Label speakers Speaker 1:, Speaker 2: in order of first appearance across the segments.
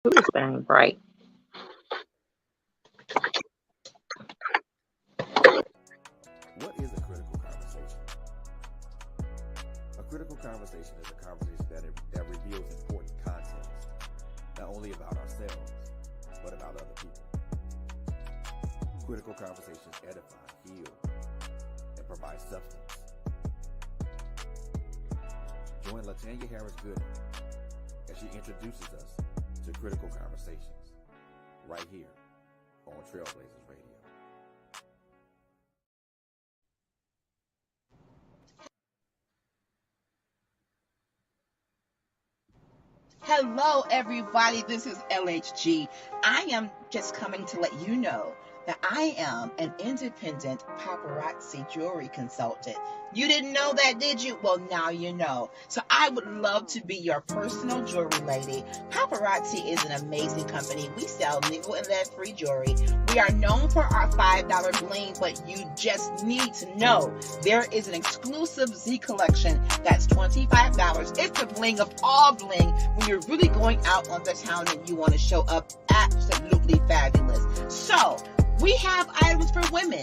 Speaker 1: This thing bright.
Speaker 2: What is a critical conversation? A critical conversation is a conversation that reveals important context, not only about ourselves, but about other people. Critical conversations edify, heal, and provide substance. Join Latanya Harris Gooden as she introduces us to critical conversations right here on Trailblazers Radio.
Speaker 3: Hello, everybody. This is LHG. I am just coming to let you know that I am an independent paparazzi jewelry consultant. You didn't know that, did you? Well, now you know. So I would love to be your personal jewelry lady. Paparazzi is an amazing company. We sell nickel and lead free jewelry. We are known for our $5 bling, but you just need to know there is an exclusive Z collection that's $25. It's the bling of all bling when you're really going out on the town and you want to show up absolutely fabulous. So we have items for women,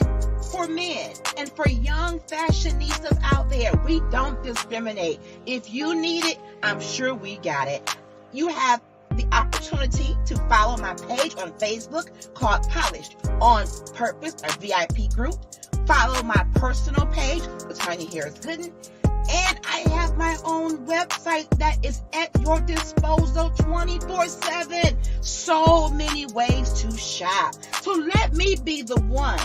Speaker 3: for men, and for young fashionistas out there. We don't discriminate. If you need it, I'm sure we got it. You have the opportunity to follow my page on Facebook called Polished on Purpose, a VIP group. Follow my personal page, Latanya Harris Gooden. And I have my own website that is at your disposal 24/7. So many ways to shop. So let me be the one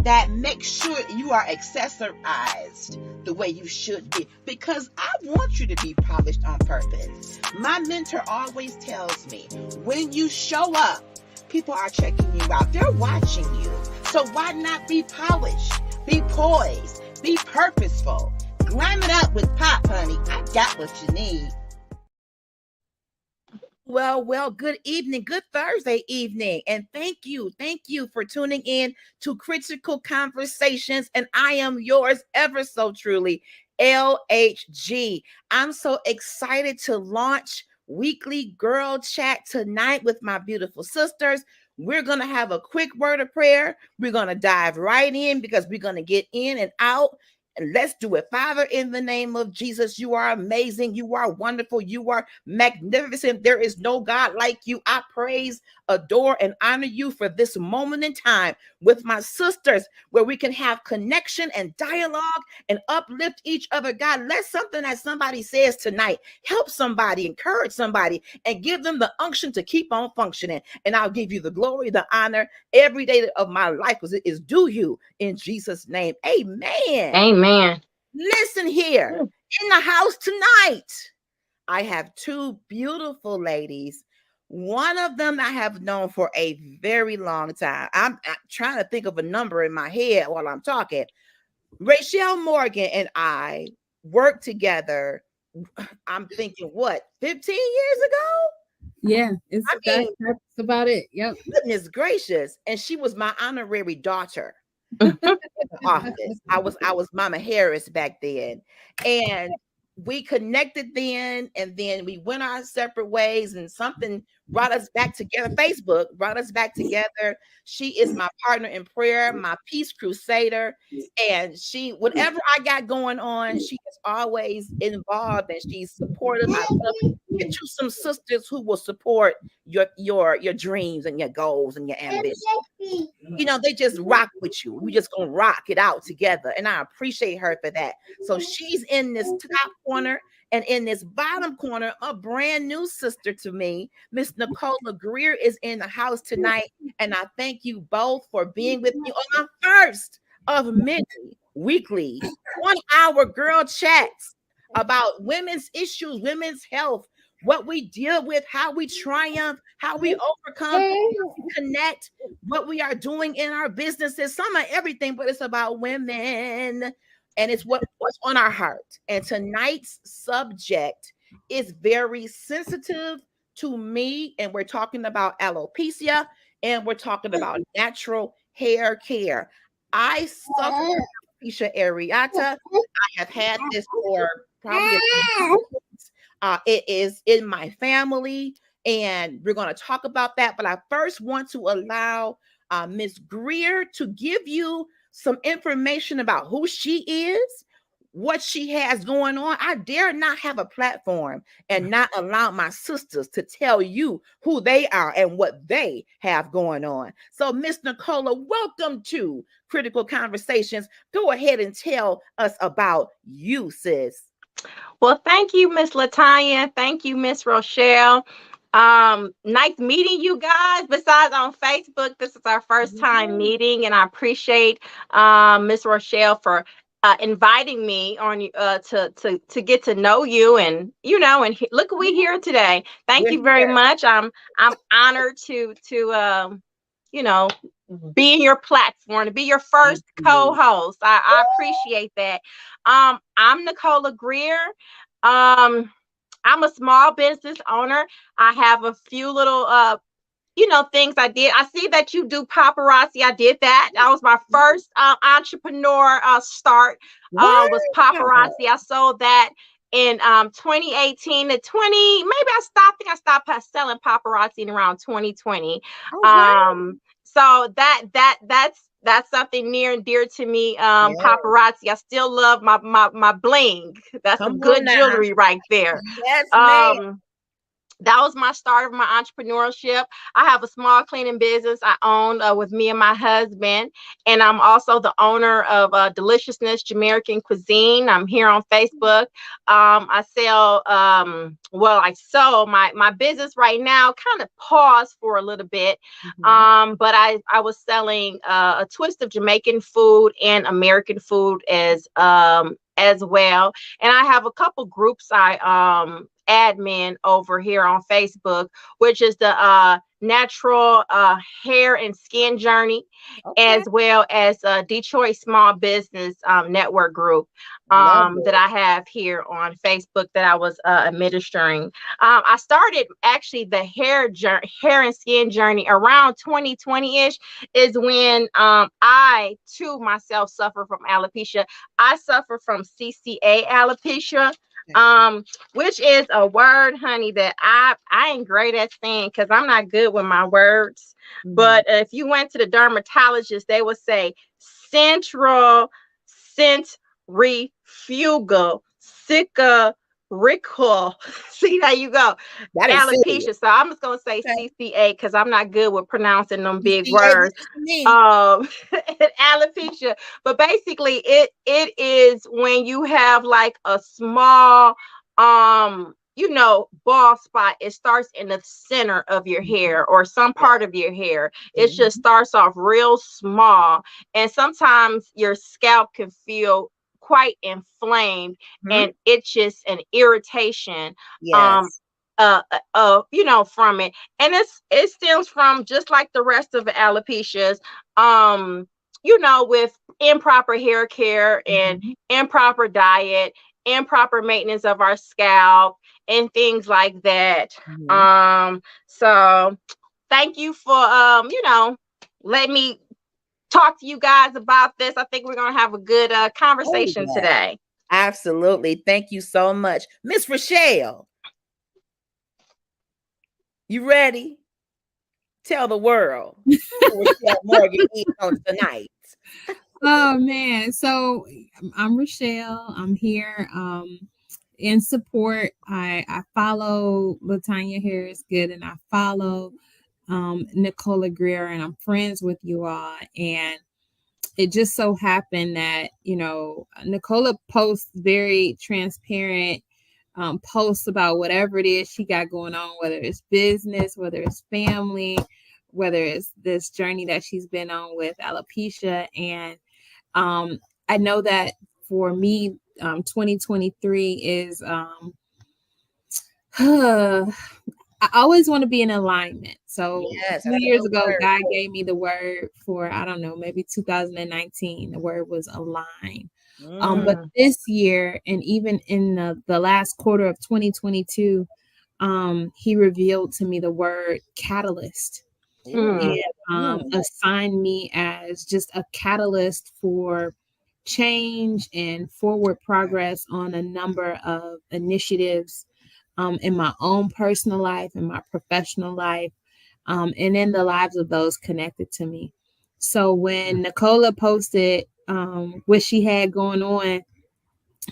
Speaker 3: that makes sure you are accessorized the way you should be, because I want you to be polished on purpose. My mentor always tells me, when you show up, people are checking you out. They're watching you. So why not be polished, be poised, be purposeful? Glam it up with pop, honey. I got what you need.
Speaker 4: Well, good evening, good Thursday evening. And thank you for tuning in to Critical Conversations. And I am yours ever so truly, LHG. I'm so excited to launch weekly Girl Chat tonight with my beautiful sisters. We're going to have a quick word of prayer. We're going to dive right in because we're going to get in and out. And let's do it. Father, in the name of Jesus, you are amazing. You are wonderful. You are magnificent. There is no God like you. I praise, adore, and honor you for this moment in time with my sisters where we can have connection and dialogue and uplift each other. God, let something that somebody says tonight help somebody, encourage somebody, and give them the unction to keep on functioning. And I'll give you the glory, the honor every day of my life because it is due you in Jesus' name. Amen.
Speaker 1: Amen.
Speaker 4: Listen here, in the house tonight, I have two beautiful ladies. One of them I have known for a very long time. I'm trying to think of a number in my head while I'm talking. Rachel Morgan and I worked together. I'm thinking, what, 15 years ago?
Speaker 5: Yeah, that's about it. Yep.
Speaker 4: Goodness gracious. And she was my honorary daughter. Office. I was Mama Harris back then. And we connected then, and then we went our separate ways, and something brought us back together. Facebook brought us back together. She is my partner in prayer, my peace crusader, and she, whatever I got going on, she is always involved and she's supportive. I love get you some sisters who will support your dreams and your goals and your ambitions. You know, they just rock with you. We just gonna rock it out together, and I appreciate her for that. So she's in this top corner, and in this bottom corner, a brand new sister to me, Miss Nicola Greer, is in the house tonight, and I thank you both for being with me on my first of many weekly 1-hour girl chats about women's issues, women's health, what we deal with, how we triumph, how we overcome, connect, what we are doing in our businesses, some of everything, but it's about women and it's what's on our heart. And tonight's subject is very sensitive to me, and we're talking about alopecia, and we're talking about natural hair care. I suffer from alopecia areata. I have had this for probably a few years. It is in my family. and we're going to talk about that. But I first want to allow Miss Greer to give you some information about who she is, what she has going on. I dare not have a platform and not allow my sisters to tell you who they are and what they have going on. So, Miss Nicola, welcome to Critical Conversations. Go ahead and tell us about you, sis.
Speaker 1: Well, thank you, Miss Latanya. Thank you, Miss Rochelle. Nice meeting you guys. Besides on Facebook, this is our first time meeting, and I appreciate Miss Rochelle for inviting me on to get to know you, and look, we here today. Thank you very much. I'm honored to be in your platform, to be your first co-host. I appreciate that. I'm Nicola Greer. I'm a small business owner. I have a few little things I did. I see that you do paparazzi. I did that. That was my first entrepreneur start. Was paparazzi. I sold that in 2018 to 20. Maybe I think I stopped selling paparazzi in around 2020. So that's something near and dear to me. Paparazzi. I still love my bling. That's some good jewelry right there.
Speaker 4: Yes, ma'am.
Speaker 1: That was my start of my entrepreneurship. I have a small cleaning business I own with me and my husband. And I'm also the owner of Deliciousness Jamaican Cuisine. I'm here on Facebook. I sell, I sold my business right now, kind of paused for a little bit. But I was selling a twist of Jamaican food and American food as well. And I have a couple groups I admin over here on Facebook, which is the Natural Hair and Skin Journey, as well as Detroit Small Business Network Group that I have here on Facebook that I was administering. I started actually the hair and skin journey around 2020-ish is when I too myself suffer from alopecia. I suffer from CCA alopecia. Which is a word, honey, that I ain't great at saying because I'm not good with my words. But if you went to the dermatologist, they would say central centrifugal recall. See, there you go. Alopecia. So I'm just gonna say CCA because I'm not good with pronouncing them big words. Alopecia. But basically it is when you have like a small bald spot. It starts in the center of your hair or some part of your hair. It just starts off real small, and sometimes your scalp can feel quite inflamed and itches and irritation from it. And it stems from just like the rest of the alopecias, with improper hair care and improper diet, improper maintenance of our scalp and things like that. So thank you for let me talk to you guys about this. I think we're going to have a good conversation today.
Speaker 4: Absolutely. Thank you so much. Miss Rochelle, you ready? Tell the world who Rochelle Morgan is on tonight.
Speaker 5: Oh man. So I'm Rochelle. I'm here in support. I follow Latanya Harris Good, and I follow Nicola Greer, and I'm friends with you all. And it just so happened that, Nicola posts very transparent posts about whatever it is she got going on, whether it's business, whether it's family, whether it's this journey that she's been on with alopecia. And I know that for me, 2023 is I always want to be in alignment. So 2 years ago, God gave me the word for, I don't know, maybe 2019. The word was align. But this year, and even in the last quarter of 2022, he revealed to me the word catalyst and assigned me as just a catalyst for change and forward progress on a number of initiatives in my own personal life, in my professional life, and in the lives of those connected to me. So when Nicola posted what she had going on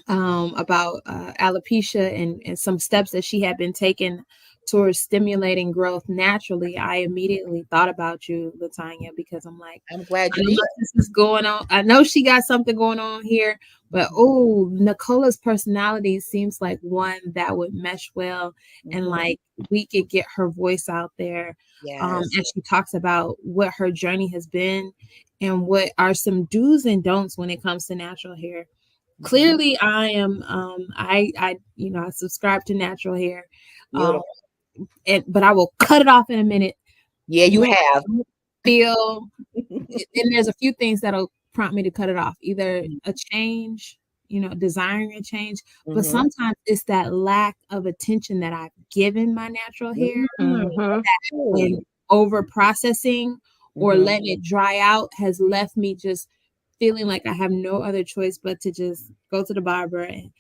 Speaker 5: about alopecia and some steps that she had been taking towards stimulating growth naturally, I immediately thought about you, Latanya, because I'm like,
Speaker 4: I'm glad
Speaker 5: I
Speaker 4: you
Speaker 5: know
Speaker 4: did.
Speaker 5: this is going on. I know she got something going on here, but oh, Nicola's personality seems like one that would mesh well, and like we could get her voice out there.
Speaker 4: Yes.
Speaker 5: As she talks about what her journey has been and what are some do's and don'ts when it comes to natural hair. Clearly I am I I subscribe to natural hair. Um
Speaker 4: Beautiful.
Speaker 5: but I will cut it off in a minute
Speaker 4: Yeah, you
Speaker 5: when
Speaker 4: have.
Speaker 5: I feel and there's a few things that'll prompt me to cut it off. Either a change, desiring a change, but
Speaker 4: Mhm.
Speaker 5: sometimes it's that lack of attention that I've given my natural hair
Speaker 1: Mm-hmm.
Speaker 5: and over processing or letting it dry out has left me just feeling like I have no other choice but to just go to the barber and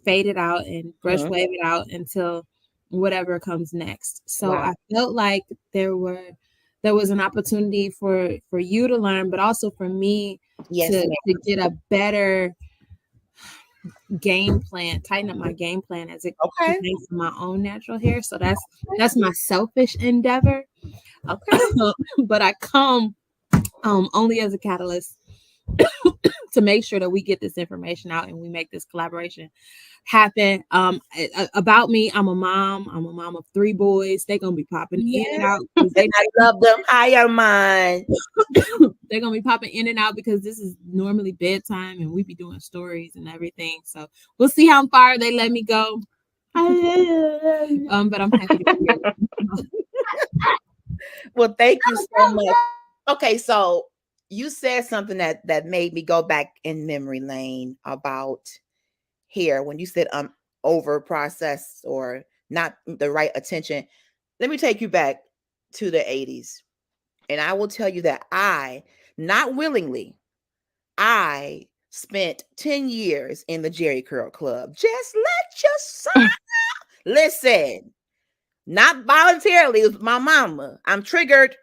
Speaker 5: fade it out and brush wave it out until whatever comes next. So
Speaker 4: Wow.
Speaker 5: I felt like there was an opportunity for you to learn, but also for me
Speaker 4: Yes,
Speaker 5: to
Speaker 4: ma'am.
Speaker 5: to get a better game plan, tighten up my game plan as it
Speaker 4: Okay.
Speaker 5: pertains to my own natural hair. So that's my selfish endeavor.
Speaker 4: Okay.
Speaker 5: But I come only as a catalyst to make sure that we get this information out and we make this collaboration happen. About me, I'm a mom. I'm a mom of 3 boys. They're gonna be popping in and out because
Speaker 4: And I love them. Hi, mine.
Speaker 5: they're gonna be popping in and out because this is normally bedtime and we be doing stories and everything. So we'll see how far they let me go. But I'm happy to be here.
Speaker 4: Well, thank you so much. Okay, so you said something that made me go back in memory lane about hair when you said over processed or not the right attention. Let me take you back to the 80s. And I will tell you that I, not willingly, I spent 10 years in the Jerry Curl Club. Just let your son listen. Not voluntarily, it was my mama. I'm triggered,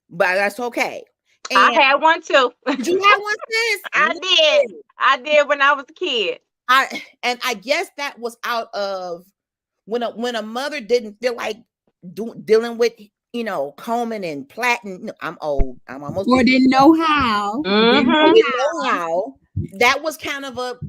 Speaker 4: but that's okay.
Speaker 1: I
Speaker 4: And
Speaker 1: had one too.
Speaker 4: did you have one, sis?
Speaker 1: I did. I did when I was a kid.
Speaker 4: I guess that was out of when a mother didn't feel like dealing with combing and plaiting. No, I'm old. I'm almost
Speaker 5: Or
Speaker 4: 50.
Speaker 5: didn't know how. Didn't
Speaker 1: Mm-hmm.
Speaker 5: know
Speaker 4: Didn't
Speaker 5: how.
Speaker 4: know how. That was kind of a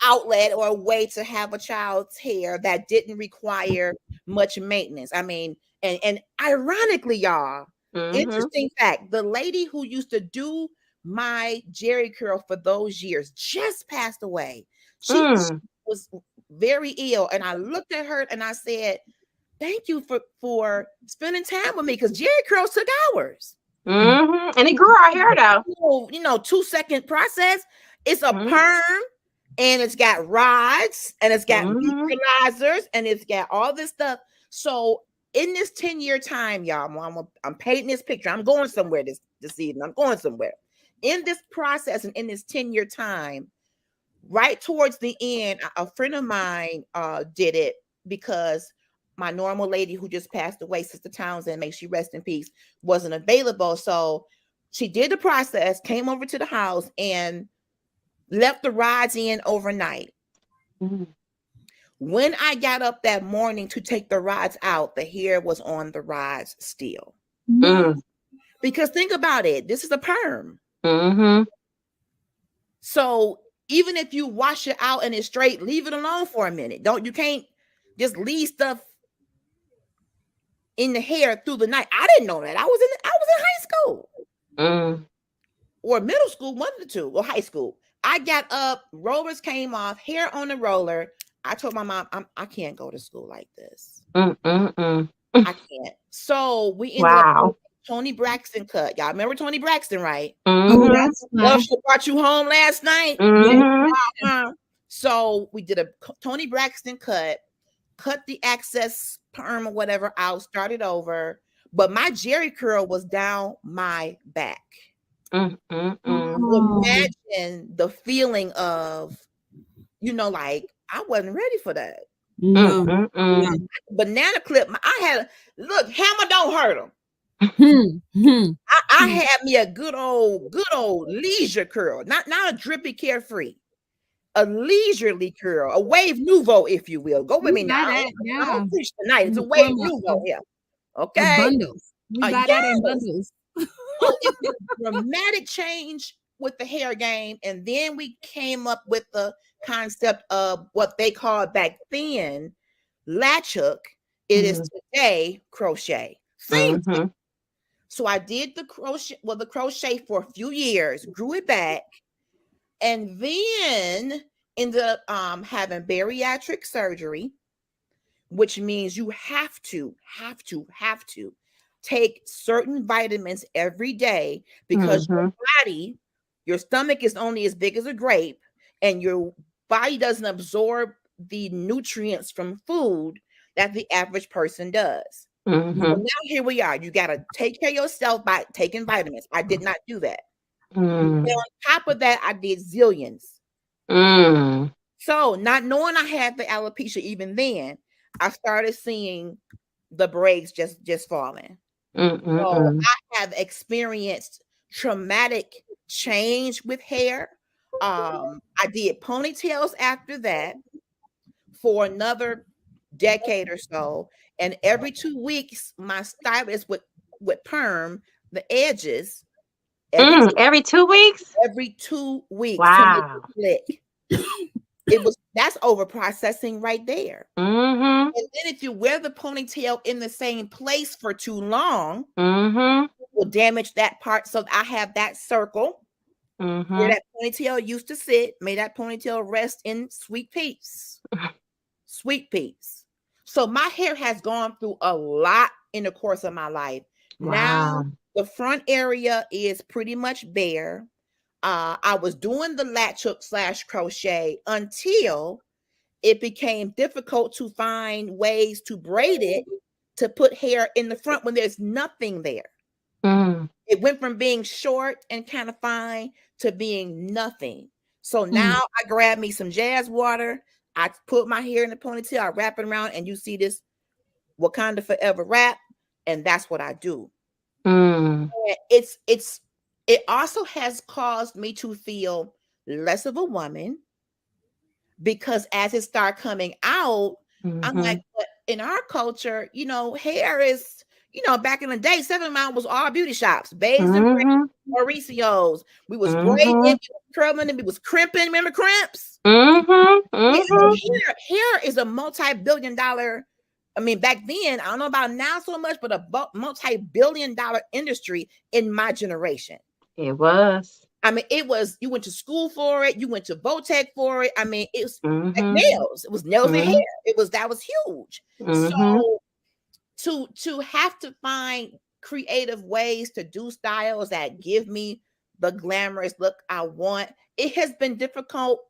Speaker 4: outlet or a way to have a child's hair that didn't require much maintenance. I mean, and ironically, y'all,
Speaker 1: Mm-hmm.
Speaker 4: interesting fact: the lady who used to do my Jerry curl for those years just passed away. She
Speaker 1: Mm.
Speaker 4: was very ill, and I looked at her and I said, "Thank you for spending time with me," because Jerry curls took hours.
Speaker 1: Mm-hmm. And it grew our hair though.
Speaker 4: 2-second process. It's a
Speaker 1: Mm-hmm.
Speaker 4: perm and it's got rods and it's got
Speaker 1: Mm-hmm.
Speaker 4: neutralizers and it's got all this stuff. So in this 10-year time, y'all, I'm painting this picture. I'm going somewhere this evening. I'm going somewhere. In this process and in this 10-year time, right towards the end, a friend of mine did it because my normal lady who just passed away, Sister Townsend, may she rest in peace, wasn't available. So she did the process, came over to the house and left the rods in overnight.
Speaker 1: Mm-hmm.
Speaker 4: When I got up that morning to take the rods out, the hair was on the rods still.
Speaker 1: Mm.
Speaker 4: Because think about it, this is a perm.
Speaker 1: Mm-hmm.
Speaker 4: So even if you wash it out and it's straight, leave it alone for a minute. You can't just leave stuff in the hair through the night. I didn't know that. I was in high school
Speaker 1: Mm.
Speaker 4: or middle school, one of the two, or high school. I got up, rollers came off, hair on the roller. I told my mom, I can't go to school like this.
Speaker 1: Mm-mm-mm.
Speaker 4: I can't. So we ended up
Speaker 1: Wow.
Speaker 4: Tony Braxton cut. Y'all remember Tony Braxton, right?
Speaker 5: Oh,
Speaker 1: Mm-hmm.
Speaker 5: that's
Speaker 4: Love
Speaker 5: fine.
Speaker 4: Should have brought you home last night.
Speaker 1: Mm-hmm.
Speaker 4: So we did a Tony Braxton cut the excess perm or whatever out, started over. But my Jerry curl was down my back.
Speaker 1: Mm-mm-mm.
Speaker 5: Oh,
Speaker 4: Imagine the feeling of, like, I wasn't ready for that.
Speaker 5: No, no.
Speaker 4: Banana clip. I had look. Hammer don't hurt them. I had me a good old leisure curl, not a drippy carefree, a leisurely curl, a wave nouveau, if you will. Go with
Speaker 5: We
Speaker 4: me now.
Speaker 5: buy that,
Speaker 4: I'm gonna
Speaker 5: yeah,
Speaker 4: preach tonight. It's
Speaker 5: in
Speaker 4: a
Speaker 5: the
Speaker 4: wave
Speaker 5: form
Speaker 4: nouveau here.
Speaker 5: of
Speaker 4: Okay.
Speaker 5: bundles. We buy that in
Speaker 4: Yes.
Speaker 5: bundles.
Speaker 4: So it was a dramatic change with the hair game, and then we came up with the concept of what they called back then latch hook. It is today crochet. Same thing. So I did the crochet for a few years, grew it back, and then ended up having bariatric surgery, which means you have to take certain vitamins every day because your body, your stomach is only as big as a grape, and your body doesn't absorb the nutrients from food that the average person does. So now here we are. You got to take care of yourself by taking vitamins. I did not do that. And on top of that, I did zillions. So not knowing I had the alopecia even then, I started seeing the braids just falling. So I have experienced traumatic change with hair. I did ponytails after that for another decade or so, and every 2 weeks, my stylist would perm the edges
Speaker 1: Every 2 weeks?
Speaker 4: every 2 weeks to make
Speaker 1: Wow.
Speaker 4: it slick. That's over processing right there. And then if you wear the ponytail in the same place for too long, it will damage that part. So I have that circle where that ponytail used to sit. May that ponytail rest in sweet peace. Sweet peace. So my hair has gone through a lot in the course of my life.
Speaker 1: Wow.
Speaker 4: Now the front area is pretty much bare. I was doing the latch hook / crochet until it became difficult to find ways to braid it to put hair in the front when there's nothing there. It went from being short and kind of fine to being nothing. So now I grab me some jazz water. I put my hair in the ponytail. I wrap it around, and you see this Wakanda Forever wrap, and that's what I do. It also has caused me to feel less of a woman, because as it started coming out, I'm like, but in our culture, hair is, back in the day, 7 Mile was all beauty shops, Bays and Mauricio's. We was braiding, we was curling, we was crimping. Remember crimps? Hair is a multi-billion-dollar. I mean, back then, I don't know about now so much, but a multi-billion-dollar industry in my generation.
Speaker 1: It was.
Speaker 4: I mean, it was, you went to school for it. You went to Votech for it. I mean, it was like nails. It was nails and hair. That was huge. So to have to find creative ways to do styles that give me the glamorous look I want, it has been difficult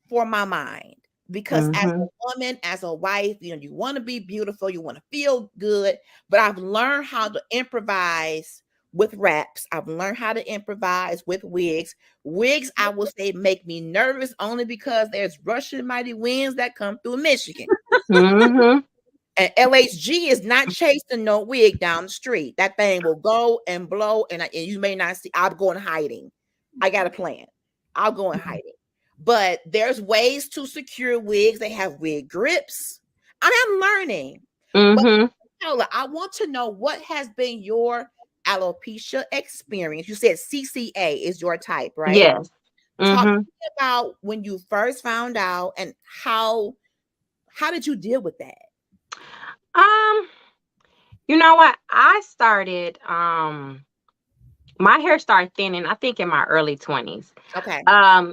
Speaker 4: for my mind, because as a woman, as a wife, you want to be beautiful, you want to feel good, but I've learned how to improvise with wraps. I've learned how to improvise with wigs. Wigs, I will say, make me nervous only because there's rushing mighty winds that come through Michigan. And LHG is not chasing no wig down the street. That thing will go and blow, and you may not see. I'll go in hiding. I got a plan. I'll go in hiding. But there's ways to secure wigs. They have wig grips. I'm learning. But Paula, I want to know, what has been your alopecia experience? You said CCA is your type, right?
Speaker 1: Yes.
Speaker 4: Talk to me about when you first found out, and how did you deal with that?
Speaker 1: You know what? I started my hair started thinning, I think, in my early 20s.
Speaker 4: Okay.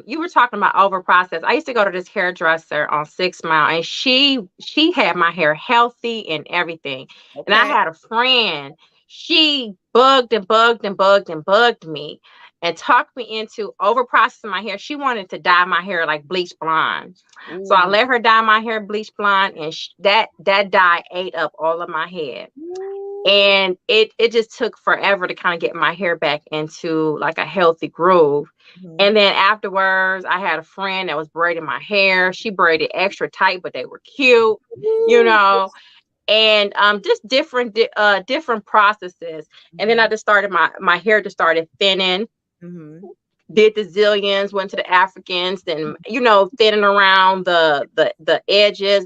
Speaker 1: You were talking about over process. I used to go to this hairdresser on 6 Mile, and she had my hair healthy and everything.
Speaker 4: Okay.
Speaker 1: And I had a friend. She bugged and bugged and bugged and bugged me and talked me into over processing my hair. She wanted to dye my hair like bleach blonde. So I let her dye my hair bleach blonde, and that dye ate up all of my head. And it just took forever to kind of get my hair back into like a healthy groove. And then afterwards, I had a friend that was braiding my hair. She braided extra tight, but they were cute, you know, and just different processes. And then I just started my hair just started thinning. Did the zillions, went to the Africans, then thinning around the edges,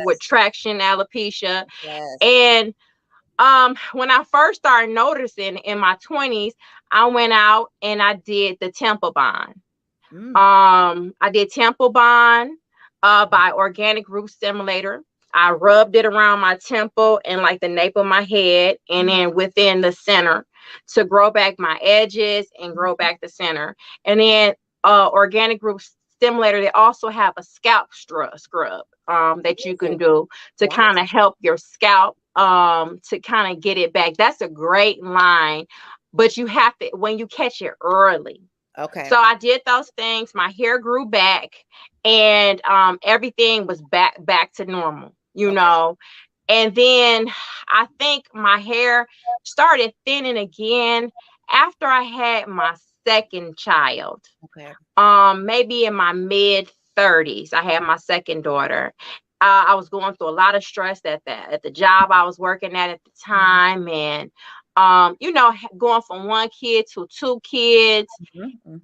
Speaker 1: with traction, alopecia. And when I first started noticing in my 20s, I went out and I did the Temple Bond. I did Temple Bond by Organic Root Stimulator. I rubbed it around my temple and like the nape of my head, and then within the center to grow back my edges and grow back the center. And then Organic Root Stimulator, they also have a scalp scrub that you can do to kind of help your scalp to kind of get it back. That's a great line, but you have to, when you catch it early.
Speaker 4: Okay.
Speaker 1: So I did those things. My hair grew back, and everything was back to normal, And then I think my hair started thinning again after I had my second child.
Speaker 4: Okay.
Speaker 1: Maybe in my mid 30s, I had my second daughter. I was going through a lot of stress at the job I was working at the time, and going from one kid to two kids.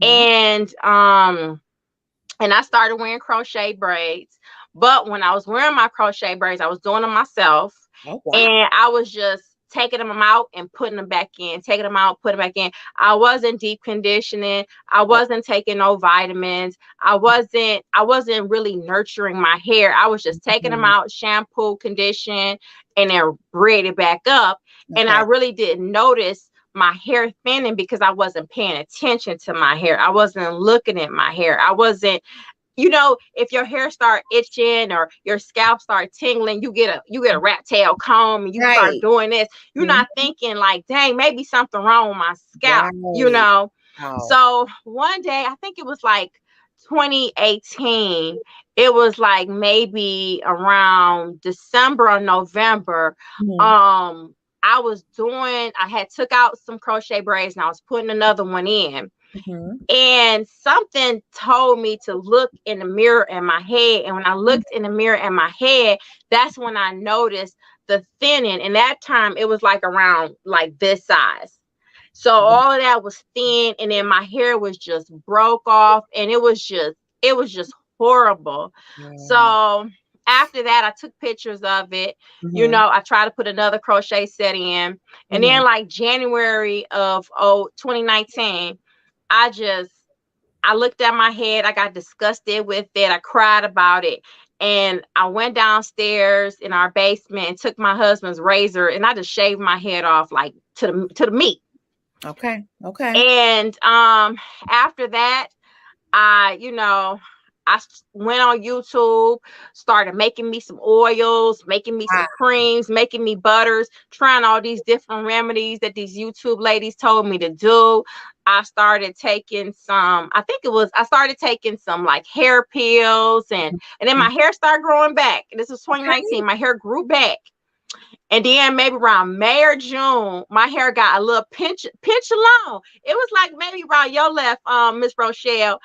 Speaker 1: And I started wearing crochet braids. But when I was wearing my crochet braids, I was doing them myself. And I was just taking them out and putting them back in, taking them out, putting them back in. I wasn't deep conditioning. I wasn't taking no vitamins. I wasn't really nurturing my hair. I was just taking them out, shampoo, condition, and then braid it back up. And I really didn't notice my hair thinning because I wasn't paying attention to my hair. I wasn't looking at my hair. I wasn't, if your hair start itching or your scalp start tingling, you get a rat tail comb and you start doing this. You're not thinking like, dang, maybe something wrong with my scalp, So one day, I think it was like 2018, it was like maybe around December or November. I had took out some crochet braids and I was putting another one in. And something told me to look in the mirror in my head. And when I looked in the mirror in my head, that's when I noticed the thinning. And that time it was like around like this size. So all of that was thin. And then my hair was just broke off. And it was just horrible. So after that, I took pictures of it. I tried to put another crochet set in. And then like January of 2019, I looked at my head. I got disgusted with it. I cried about it. And I went downstairs in our basement and took my husband's razor and I just shaved my head off like to the meat.
Speaker 4: Okay.
Speaker 1: And after that, I went on YouTube, started making me some oils, making me some creams, making me butters, trying all these different remedies that these YouTube ladies told me to do. I started taking some like hair pills and then my hair started growing back. This was 2019. My hair grew back. And then maybe around May or June, my hair got a little pinch long. It was like maybe around your left, Miss Rochelle.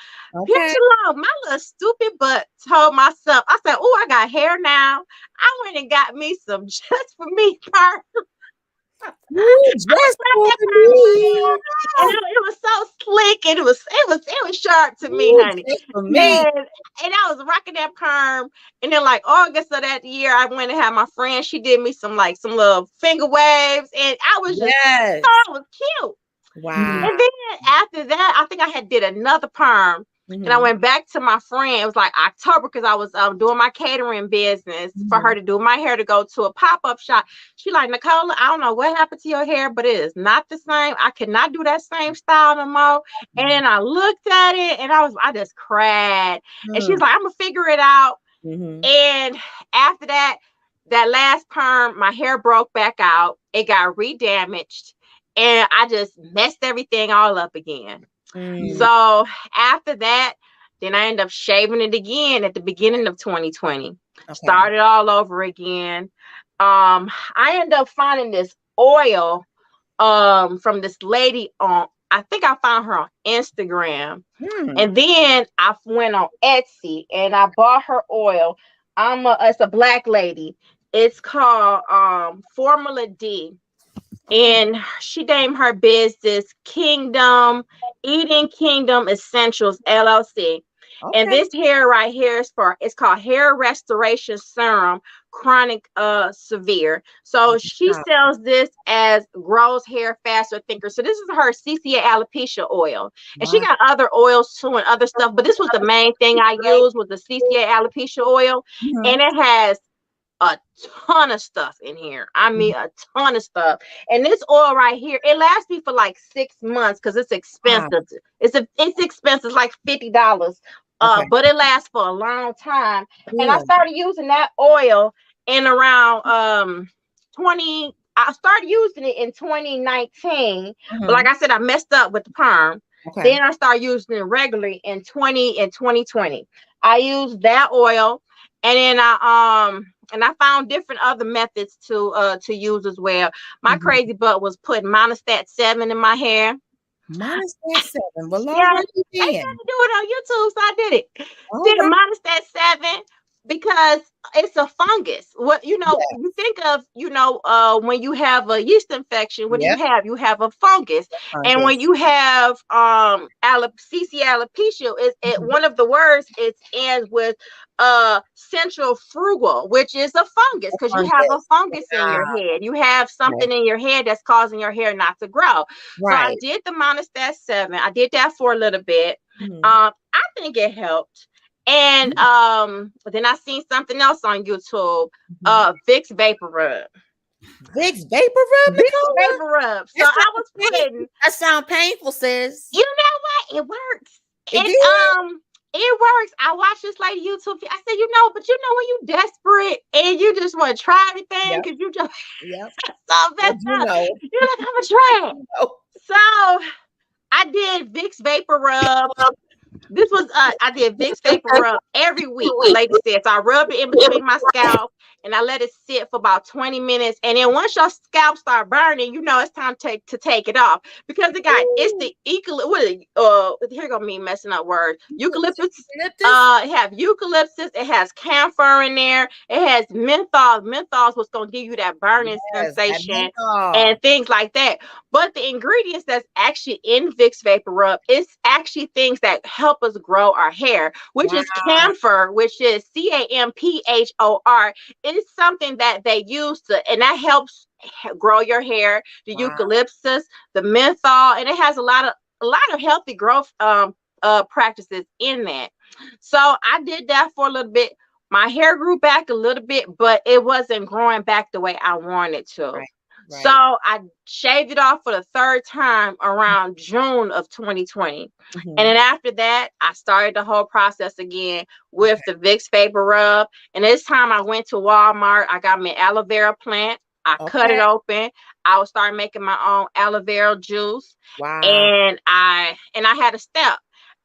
Speaker 1: Pinch long. My little stupid butt told myself, I said, "Oh, I got hair now." I went and got me some just for me perm.
Speaker 4: Just for me.
Speaker 1: And it was so slick and it was sharp to me, honey.
Speaker 4: Just for me.
Speaker 1: And I was rocking that perm. And then like August of that year, I went and had my friend. She did me some little finger waves. And I was just I was cute.
Speaker 4: Wow.
Speaker 1: And then after that, I think I had did another perm. And I went back to my friend. It was like October because I was doing my catering business for her to do my hair to go to a pop-up shop. She like, "Nicola, I don't know what happened to your hair, but it is not the same. I cannot do that same style no more." And then I looked at it and I just cried. And she's like, "I'm gonna figure it out." And after that last perm, my hair broke back out. It got re-damaged. And I just messed everything all up again. So after that, then I ended up shaving it again at the beginning of 2020. Started all over again. I ended up finding this oil from this lady on, I think I found her on Instagram. And then I went on Etsy and I bought her oil. It's a black lady. It's called Formula D. And she named her business Eating Kingdom Essentials LLC. And this hair right here it's called Hair Restoration Serum Chronic Severe. So she sells this as grows hair faster, thicker. So this is her CCA alopecia oil. And she got other oils too and other stuff, but this was the main thing I used was the CCA alopecia oil. And it has a ton of stuff in here. I mean, a ton of stuff. And this oil right here, it lasts me for like 6 months because it's expensive. It's expensive. It's like $50. But it lasts for a long time. And I started using that oil in around I started using it in 2019. But like I said, I messed up with the perm. Then I started using it regularly in 2020. I used that oil, and then I found different other methods to use as well. My crazy butt was putting Monostat 7 in my hair.
Speaker 4: Monostat 7. Well,
Speaker 1: yeah, I had to do it on YouTube, so I did it. Did a Monostat 7 because it's a fungus. What you think of, when you have a yeast infection, what do you have a fungus. And when you have CC alopecia, one of the words it ends with centrifugal, which is a fungus, because you have a fungus in your head. You have something in your head that's causing your hair not to grow. So I did the Monostat 7. I did that for a little bit. I think it helped. And then I seen something else on YouTube, Vicks Vapor Rub.
Speaker 4: Vicks Vapor Rub?
Speaker 1: Vicks Vapor Rub. So I was putting.
Speaker 4: That sound painful, sis.
Speaker 1: You know what? It works. It works. I watched this lady YouTube. I said, but when you desperate and you just want to try everything because you just so messed up. You're like, I'm gonna try it. So I did Vicks Vapor Rub. This was I did Vicks Vapor Rub every week, the lady said. So I rubbed it in between my scalp and I let it sit for about 20 minutes. And then once your scalp start burning, it's time to take it off, because it's the here gonna me messing up words. Eucalyptus. It have eucalyptus, it has camphor in there, it has menthol. Menthol is what's gonna give you that burning sensation and things like that. But the ingredients that's actually in Vicks Vapor Rub is actually things that help us grow our hair, which is camphor, which is CAMPHOR. It's something that they use and that helps grow your hair. The eucalyptus, the menthol, and it has a lot of healthy growth practices in that. So I did that for a little bit. My hair grew back a little bit, but it wasn't growing back the way I wanted to. Right. So I shaved it off for the third time around June of 2020. And then after that, I started the whole process again with the Vicks Vapor Rub. And this time I went to Walmart. I got me an aloe vera plant. I cut it open. I would start making my own aloe vera juice. And I had a step.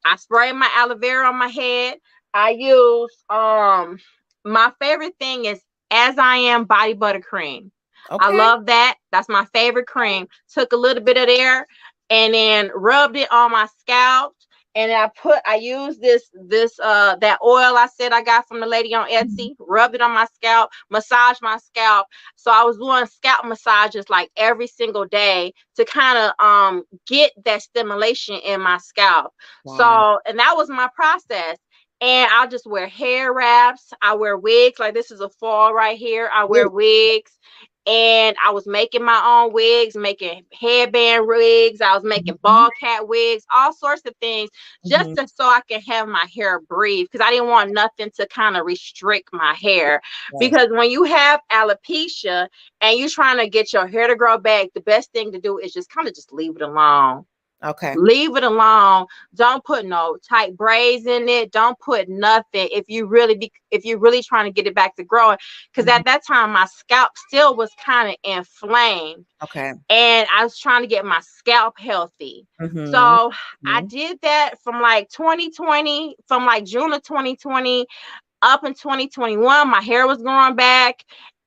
Speaker 1: I sprayed my aloe vera on my head. I use my favorite thing is As I Am body butter cream. I love that. That's my favorite cream. Took a little bit of there and then rubbed it on my scalp. And I used that oil I said I got from the lady on Etsy, rubbed it on my scalp, massaged my scalp. So I was doing scalp massages like every single day to kind of get that stimulation in my scalp. So, and that was my process. And I'll just wear hair wraps. I wear wigs. Like this is a fall right here. I wear wigs. And I was making my own wigs, making headband wigs. I was making ball cat wigs, all sorts of things, just so I can have my hair breathe, because I didn't want nothing to kind of restrict my hair. Because when you have alopecia and you're trying to get your hair to grow back, the best thing to do is just kind of just leave it alone. Leave it alone. Don't put no tight braids in it. Don't put nothing if you really trying to get it back to growing. Because at that time my scalp still was kind of inflamed. And I was trying to get my scalp healthy. So I did that from like 2020, from like June of 2020 up in 2021. My hair was growing back.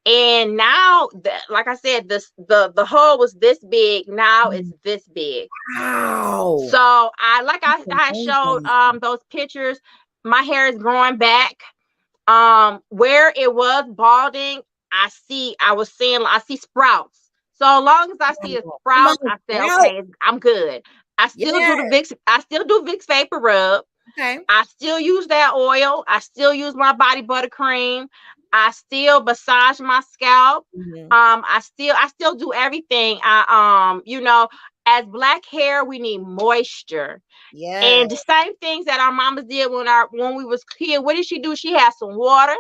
Speaker 1: And now, like I said, the hole was this big. Now it's this big.
Speaker 4: Wow.
Speaker 1: So I showed those pictures. My hair is growing back. Where it was balding, I see sprouts. So as long as I see a
Speaker 4: Come
Speaker 1: sprout,
Speaker 4: on,
Speaker 1: I say,
Speaker 4: sprout.
Speaker 1: okay, I'm good.
Speaker 4: Yeah.
Speaker 1: I still do Vicks Vapor Rub.
Speaker 4: Okay.
Speaker 1: I still use that oil. I still use my body butter cream. I still massage my scalp.
Speaker 4: Mhm.
Speaker 1: I still do everything. As black hair, we need moisture.
Speaker 4: Yeah.
Speaker 1: And the same things that our mamas did when we was kids. What did she do? She had some water.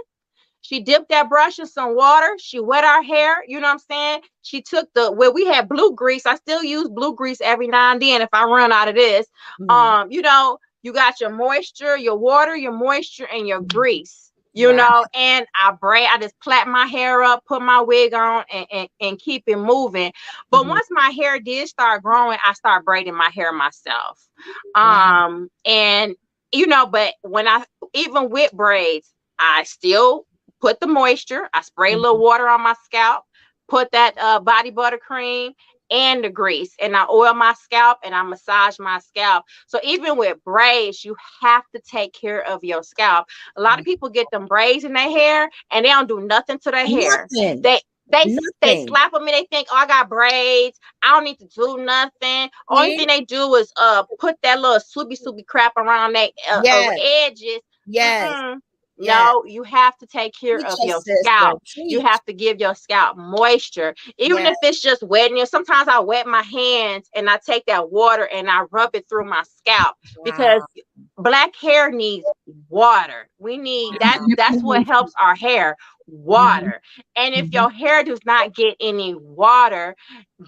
Speaker 1: She dipped that brush in some water. She wet our hair. You know what I'm saying? She took where we had blue grease. I still use blue grease every now and then if I run out of this.
Speaker 4: Mhm.
Speaker 1: You got your moisture, your water, your moisture, and your grease.
Speaker 4: Wow.
Speaker 1: And I just plait my hair up, put my wig on, and keep it moving. But
Speaker 4: Mhm.
Speaker 1: once my hair did start growing, I started braiding my hair myself.
Speaker 4: Wow.
Speaker 1: And but even with braids, I still put the moisture. I spray a little
Speaker 4: Mhm.
Speaker 1: water on my scalp, put that body butter cream and the grease, and I oil my scalp and I massage my scalp. So even with braids, you have to take care of your scalp. A lot of people get them braids in their hair and they don't do nothing to their hair.
Speaker 4: Nothing.
Speaker 1: They
Speaker 4: Nothing.
Speaker 1: slap them and they think, oh, I got braids. I don't need to do nothing. Only
Speaker 4: See?
Speaker 1: thing they do is put that little swoopy crap around their
Speaker 4: Yes.
Speaker 1: edges.
Speaker 4: Yes.
Speaker 1: Mm-mm.
Speaker 4: Yes.
Speaker 1: No, you have to take care
Speaker 4: Teach
Speaker 1: of
Speaker 4: your
Speaker 1: your
Speaker 4: sister.
Speaker 1: scalp. You
Speaker 4: Teach.
Speaker 1: have to give your scalp moisture, even
Speaker 4: Yes.
Speaker 1: if it's just wetting you. Sometimes I wet my hands and I take that water and I rub it through my scalp because
Speaker 4: Wow.
Speaker 1: black hair needs water. We need
Speaker 5: Yeah,
Speaker 1: that's what helps our hair,
Speaker 5: mhm,
Speaker 1: water. And if
Speaker 5: mhm.
Speaker 1: your hair does not get any water,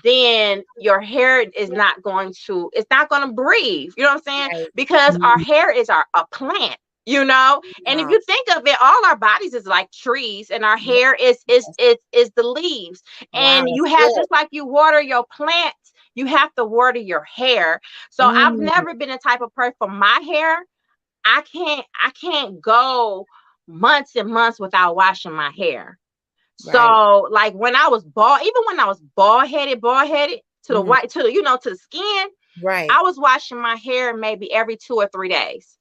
Speaker 1: then your hair is not going to breathe. You know what I'm saying?
Speaker 4: Right.
Speaker 1: Because our
Speaker 5: Mhm.
Speaker 1: hair is a plant. And if
Speaker 4: Wow.
Speaker 1: you think of it, all our bodies is like trees, and our hair is the leaves.
Speaker 4: Wow.
Speaker 1: And you
Speaker 4: That's
Speaker 1: have,
Speaker 4: good.
Speaker 1: just like you water your plants, you have to water your hair. So I've
Speaker 4: Mm.
Speaker 1: never been the type of person, for my hair, I can't go months and months without washing my hair.
Speaker 4: Right.
Speaker 1: So like when I was even when I was bald headed to the
Speaker 4: Mhm.
Speaker 1: white, to the skin,
Speaker 4: Right.
Speaker 1: I was washing my hair maybe every 2 or 3 days.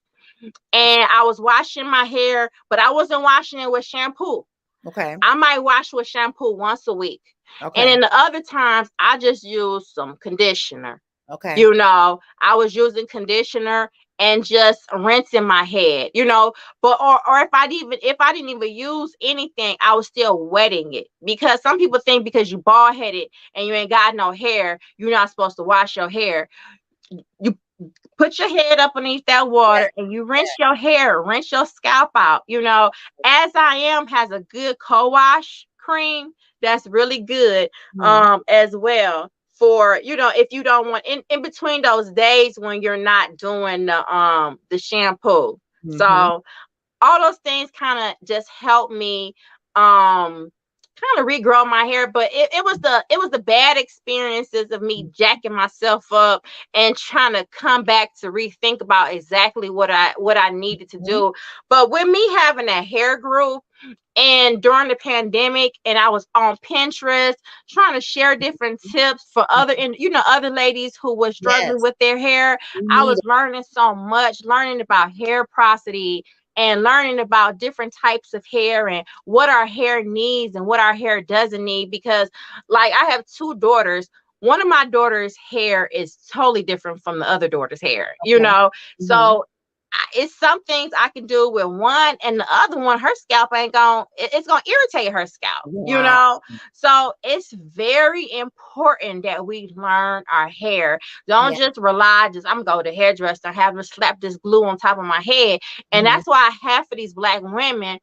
Speaker 1: And I was washing my hair, but I wasn't washing it with shampoo.
Speaker 4: Okay.
Speaker 1: I might wash with shampoo once a week. And
Speaker 4: Okay.
Speaker 1: then the other times I just use some conditioner.
Speaker 4: Okay.
Speaker 1: I was using conditioner and just rinsing my head, but or if I didn't even use anything, I was still wetting it, because some people think because you bald headed and you ain't got no hair, you're not supposed to wash your hair. You put your head up underneath that
Speaker 4: Yeah.
Speaker 1: water and you rinse your hair, rinse your scalp out. As I Am has a good co-wash cream that's really good
Speaker 4: Mhm.
Speaker 1: as well, for if you don't want in between those days when you're not doing the shampoo.
Speaker 4: Mhm.
Speaker 1: So all those things kind of just help me um kind of regrow my hair. But it was the bad experiences of me jacking myself up and trying to come back to rethink about exactly what I needed to
Speaker 4: Mhm.
Speaker 1: do. But with me having a hair group and during the pandemic, and I was on Pinterest trying to share different tips for other ladies who were struggling
Speaker 4: Yes.
Speaker 1: with their hair.
Speaker 4: We
Speaker 1: I
Speaker 4: need
Speaker 1: was
Speaker 4: it.
Speaker 1: learning so much, learning about hair porosity and learning about different types of hair and what our hair needs and what our hair doesn't need. Because, like, I have two daughters. One of my daughter's hair is totally different from the other daughter's hair,
Speaker 4: Okay. Mhm.
Speaker 1: so it's some things I can do with one, and the other one, her scalp ain't going, it's going to irritate her scalp,
Speaker 4: Wow.
Speaker 1: so it's very important that we learn our hair. Don't
Speaker 4: Yeah.
Speaker 1: just rely, I'm going to the hairdresser, have her slap this glue on top of my head. And
Speaker 4: Mhm.
Speaker 1: that's why I have for these black women,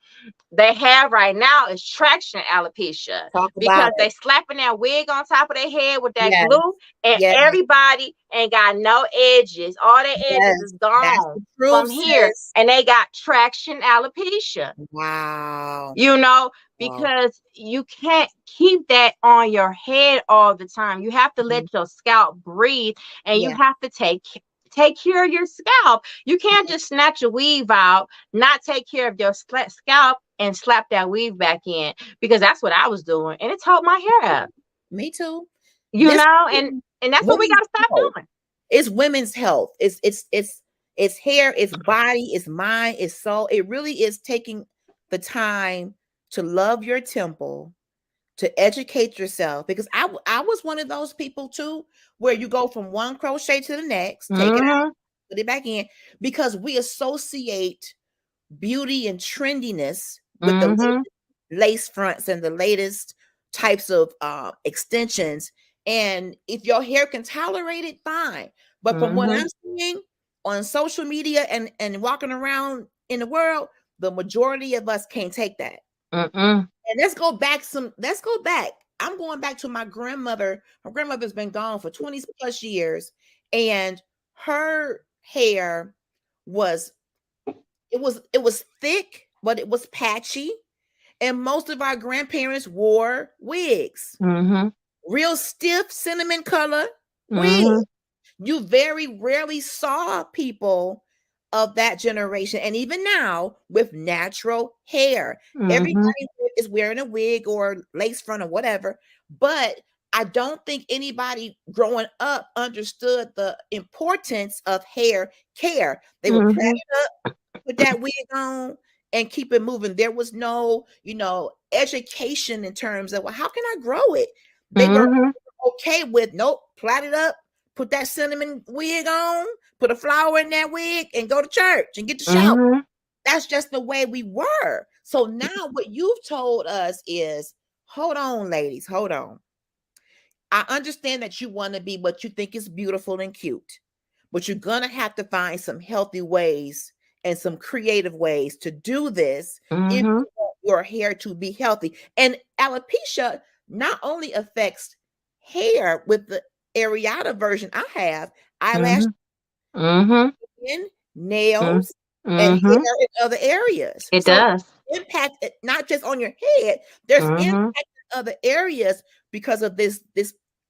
Speaker 1: they have right now is traction alopecia,
Speaker 4: Talk
Speaker 1: because
Speaker 4: about
Speaker 1: they
Speaker 4: it.
Speaker 1: slapping that wig on top of their head with that
Speaker 4: Yes.
Speaker 1: glue, and
Speaker 4: Yes.
Speaker 1: everybody ain't got no edges. All their edges is
Speaker 4: Yes. That's
Speaker 1: gone
Speaker 4: the truth,
Speaker 1: from here,
Speaker 4: sis.
Speaker 1: and they got traction alopecia.
Speaker 4: Wow.
Speaker 1: you know,
Speaker 4: Wow.
Speaker 1: because you can't keep that on your head all the time. You have to let
Speaker 4: Mhm.
Speaker 1: your scalp breathe, and you
Speaker 4: Yeah.
Speaker 1: have to take take care of your scalp. You can't just snatch a weave out, not take care of your scalp, and slap that weave back in, because that's what I was doing, and it tore my hair up.
Speaker 4: Me too.
Speaker 1: You
Speaker 4: This
Speaker 1: know, and that's what we
Speaker 4: women's
Speaker 1: got to stop
Speaker 4: health.
Speaker 1: doing.
Speaker 4: It's women's health. It's hair, it's body, it's mind, it's soul. It really is taking the time to love your temple, to educate yourself, because I was one of those people too, where you go from one crochet to the next, take it out, put it back in, because we associate beauty and trendiness with the lace fronts and the latest types of extensions. And if your hair can tolerate it, fine. But from what I'm seeing on social media and walking around in the world, the majority of us can't take that. And let's go back. I'm going back to my grandmother. Her grandmother's been gone for 20 plus years, and her hair was thick, but it was patchy. And most of our grandparents wore wigs, real stiff cinnamon color wigs. You very rarely saw people of that generation. And even now, with natural hair, everybody is wearing a wig or lace front or whatever. But I don't think anybody growing up understood the importance of hair care. They would plait it up, put that wig on, and keep it moving. There was no, education in terms of, well, how can I grow it? They were okay with, nope, plait it up, put that cinnamon wig on, put a flower in that wig, and go to church and get the shower. That's just the way we were. So now what you've told us is, hold on, ladies, hold on. I understand that you want to be what you think is beautiful and cute, but you're going to have to find some healthy ways and some creative ways to do this if you want your hair to be healthy. And alopecia not only affects hair with the areata version I have, eyelash, nails, and hair in other areas.
Speaker 1: It does.
Speaker 4: Impact not just on your head, there's impact in other areas because of this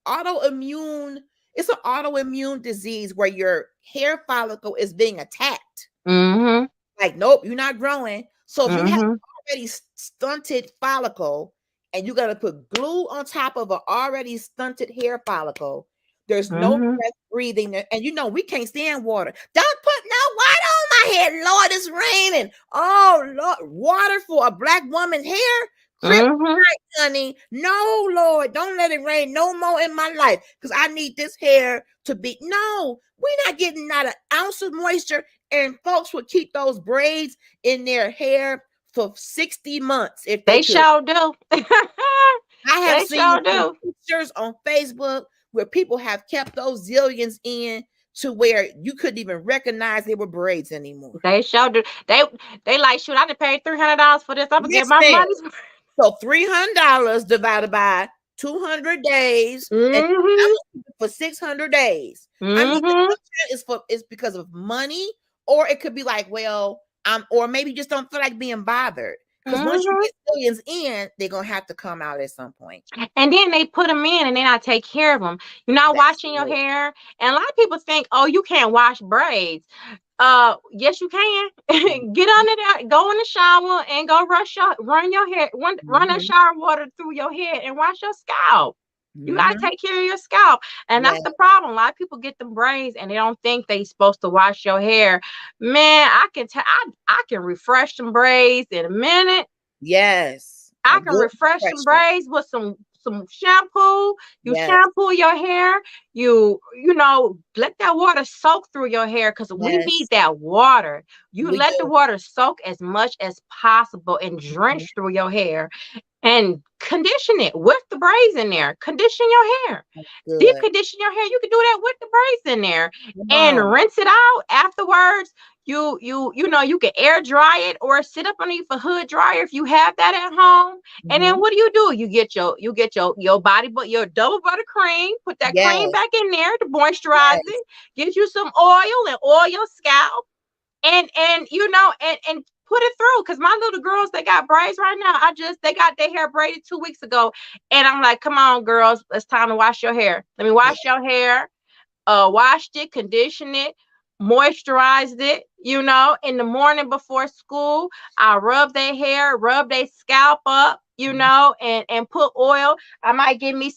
Speaker 4: autoimmune. It's an autoimmune disease where your hair follicle is being attacked. Like, nope, you're not growing. So if you have already stunted follicle and you got to put glue on top of an already stunted hair follicle, there's no breath breathing. And we can't stand water. Don't put no water on my head. Lord, it's raining. Oh, Lord, water for a black woman's hair? Kryptonite, honey. No, Lord, don't let it rain no more in my life, because I need this hair to be. No, we're not getting not an ounce of moisture. And folks would keep those braids in their hair for 60 months if they could.
Speaker 1: Sure do.
Speaker 4: I have seen
Speaker 1: do.
Speaker 4: pictures on Facebook where people have kept those zillions in to where you couldn't even recognize they were braids anymore.
Speaker 1: They sure do. They like, shoot, I done paid $300 for this. I'm gonna get my money.
Speaker 4: So $300 divided by 200 days, and for 600 days. I mean, it's because of money, or it could be like, well, or maybe just don't feel like being bothered. Because once you get millions in, they're gonna have to come out at some point.
Speaker 1: And then they put them in, and then I take care of them. You're not washing your hair, and a lot of people think, oh, you can't wash braids. Yes, you can. Get under there, go in the shower, and go run your hair, run that shower water through your head, and wash your scalp. You gotta take care of your scalp, and that's the problem. A lot of people get them braids, and they don't think they supposed to wash your hair. Man, I can refresh some braids in a minute.
Speaker 4: Yes,
Speaker 1: I can refresh some braids with some shampoo. You shampoo your hair. You let that water soak through your hair, because we need that water. You let the water soak as much as possible and drench through your hair, and condition it with the braids in there. Condition your hair. Deep condition your hair. You can do that with the braids in there, and rinse it out afterwards. You can air dry it or sit up underneath a hood dryer if you have that at home. And then what do? You get your body, but your double buttercream. Put that cream back in there to moisturize it. Get you some oil and oil your scalp, and put it through. Because my little girls, they got braids right now. They got their hair braided 2 weeks ago, and I'm like, come on, girls, it's time to wash your hair. Let me wash your hair. Washed it, conditioned it. moisturized it, in the morning before school. I rub their hair, rub their scalp up, and put oil. I might give me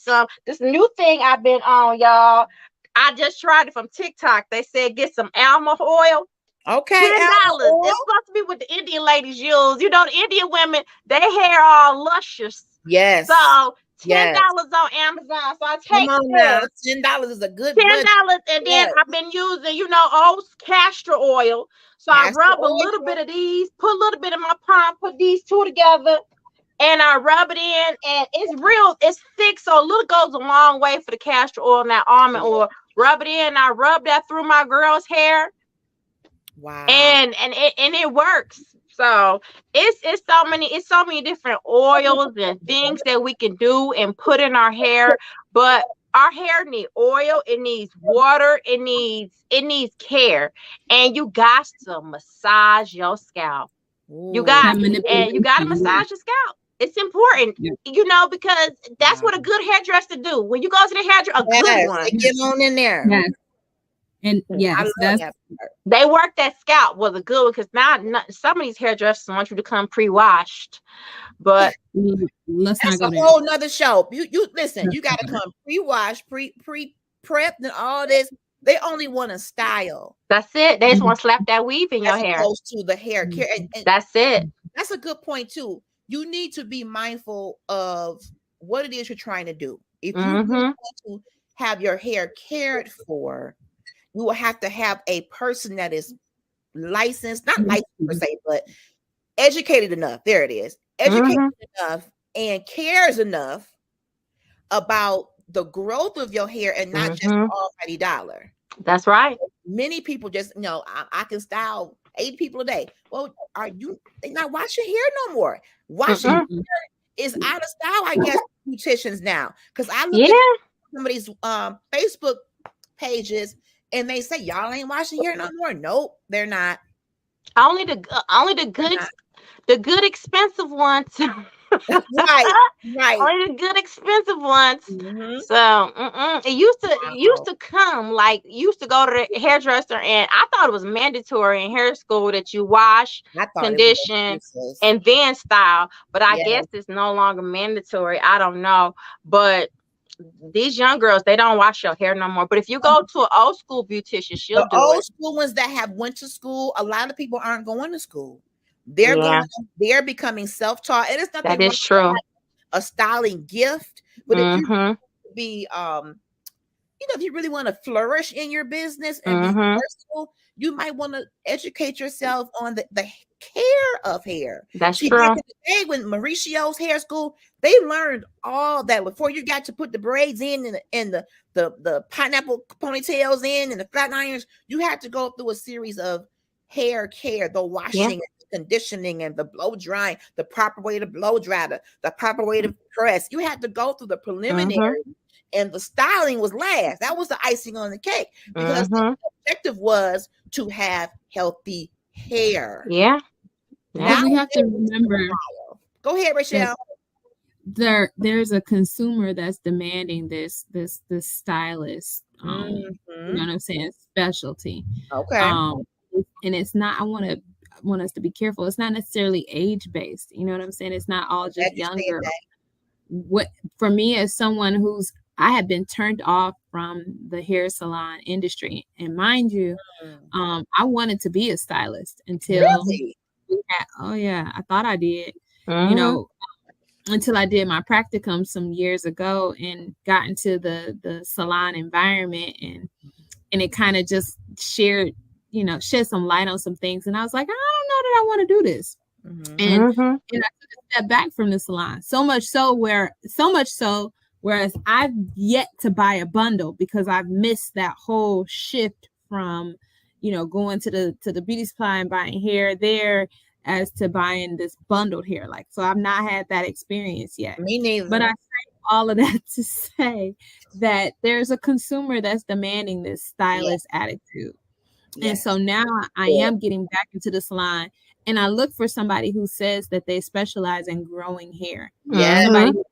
Speaker 1: this new thing I've been on, y'all. I just tried it from TikTok. They said get some almond oil.
Speaker 4: Okay,
Speaker 1: $10. It's supposed to be what the Indian ladies use. The Indian women, their hair all luscious.
Speaker 4: Yes.
Speaker 1: So $10 on Amazon. So I take
Speaker 4: Come on now. $10 is a good
Speaker 1: $10, and then I've been using, old castor oil. So I rub a little bit of these, put a little bit in my palm, put these two together, and I rub it in, and it's thick, so a little goes a long way for the castor oil and that almond oil. Rub it in, I rub that through my girl's hair.
Speaker 4: Wow.
Speaker 1: And it works. So it's so many different oils and things that we can do and put in our hair. But our hair needs oil, it needs water, it needs care. And you got to massage your scalp. You got to massage your scalp. It's important, because that's what a good hairdresser do. When you go to the hairdresser, a good one.
Speaker 4: Get on in there.
Speaker 5: Yes. And yes,
Speaker 1: they work that scalp was a good one, because now some of these hairdressers want you to come pre-washed, but
Speaker 5: let's not go
Speaker 4: there. Whole nother show. You listen. You got to come pre-washed, pre-prepped, and all this. They only want a style.
Speaker 1: That's it. They just want to slap that weave in your hair.
Speaker 4: Opposed to the hair care. And
Speaker 1: that's it.
Speaker 4: That's a good point too. You need to be mindful of what it is you're trying to do. If you want to have your hair cared for, you will have to have a person that is licensed, not licensed per se, but educated enough. There it is. Educated enough and cares enough about the growth of your hair and not just almighty dollar.
Speaker 1: That's right.
Speaker 4: Many people just, I can style 8 people a day. Well, they not washing hair no more? Washing hair is out of style, I guess, beauticians now. Because I look at some of these Facebook pages, and they say y'all ain't washing hair no more. Nope, they're not.
Speaker 1: Only the good expensive ones.
Speaker 4: right.
Speaker 1: Only the good expensive ones. So it used to come, like, used to go to the hairdresser, and I thought it was mandatory in hair school that you wash, condition, and then style. But I guess it's no longer mandatory. I don't know, but these young girls, they don't wash your hair no more. But if you go to an old school beautician, she'll do it.
Speaker 4: Old school ones that have went to school, a lot of people aren't going to school. They're becoming self-taught, and it's nothing.
Speaker 1: That is true.
Speaker 4: A styling gift, but if you be, if you really want to flourish in your business and be versatile, you might want to educate yourself on the care of hair.
Speaker 1: That's true.
Speaker 4: Today, when Mauricio's hair school, they learned all that before you got to put the braids in and the pineapple ponytails in and the flat irons. You had to go through a series of hair care, the washing, and the conditioning, and the blow drying, the proper way to blow dry, the proper way to press. You had to go through the preliminary, and the styling was last. That was the icing on the cake, because the objective was to have healthy hair.
Speaker 1: Yeah.
Speaker 5: Now we have to remember.
Speaker 4: Go ahead, Rachelle.
Speaker 5: There's a consumer that's demanding this stylist. You know what I'm saying? Specialty.
Speaker 4: Okay.
Speaker 5: And it's not. I want us to be careful. It's not necessarily age based. You know what I'm saying? It's not all just younger. What for me, as someone I have been turned off from the hair salon industry, and mind you, I wanted to be a stylist until I thought I did. Until I did my practicum some years ago and got into the salon environment, and it kind of just shed some light on some things, and I was like, I don't know that I want to do this. And I took a step back from the salon, so much so whereas I've yet to buy a bundle because I've missed that whole shift from going to the beauty supply and buying hair there as to buying this bundled hair. So I've not had that experience yet.
Speaker 4: Me neither.
Speaker 5: But I say all of that to say that there's a consumer that's demanding this stylist attitude. And so now I am getting back into the salon, and I look for somebody who says that they specialize in growing hair. Somebody who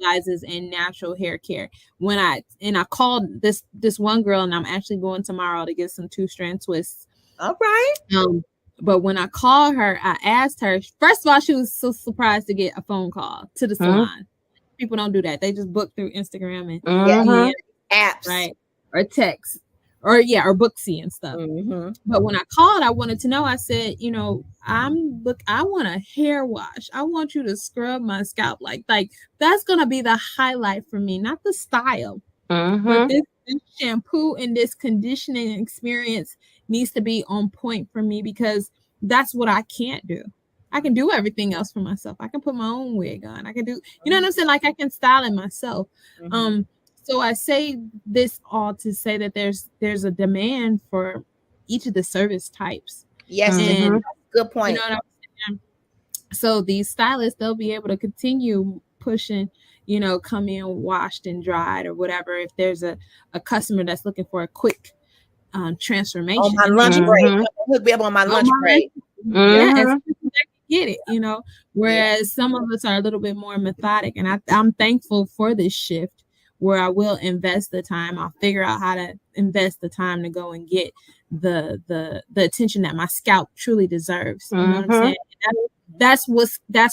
Speaker 5: specializes in natural hair care. When I called this one girl, and I'm actually going tomorrow to get some 2-strand twists.
Speaker 4: All right.
Speaker 5: But when I called her, I asked her, first of all, she was so surprised to get a phone call to the salon. People don't do that. They just book through Instagram and
Speaker 4: apps,
Speaker 5: right? Or text, or Booksy and stuff. But when I called, I wanted to know. I said, I want a hair wash. I want you to scrub my scalp like that's gonna be the highlight for me, not the style, but this shampoo and this conditioning experience needs to be on point for me, because that's what I can't do. I can do everything else for myself. I can put my own wig on. I can do, you know what I'm saying? Like, I can style it myself. So I say this all to say that there's a demand for each of the service types.
Speaker 4: Yes, and good point.
Speaker 5: You know what I'm saying? So these stylists, they'll be able to continue pushing, come in washed and dried or whatever. If there's a customer that's looking for a quick transformation.
Speaker 4: On my lunch break. Hook me up on my lunch break.
Speaker 5: Yeah, get it, whereas some of us are a little bit more methodic, and I'm thankful for this shift where I will invest the time. I'll figure out how to invest the time to go and get the attention that my scalp truly deserves. You know what I'm saying? That's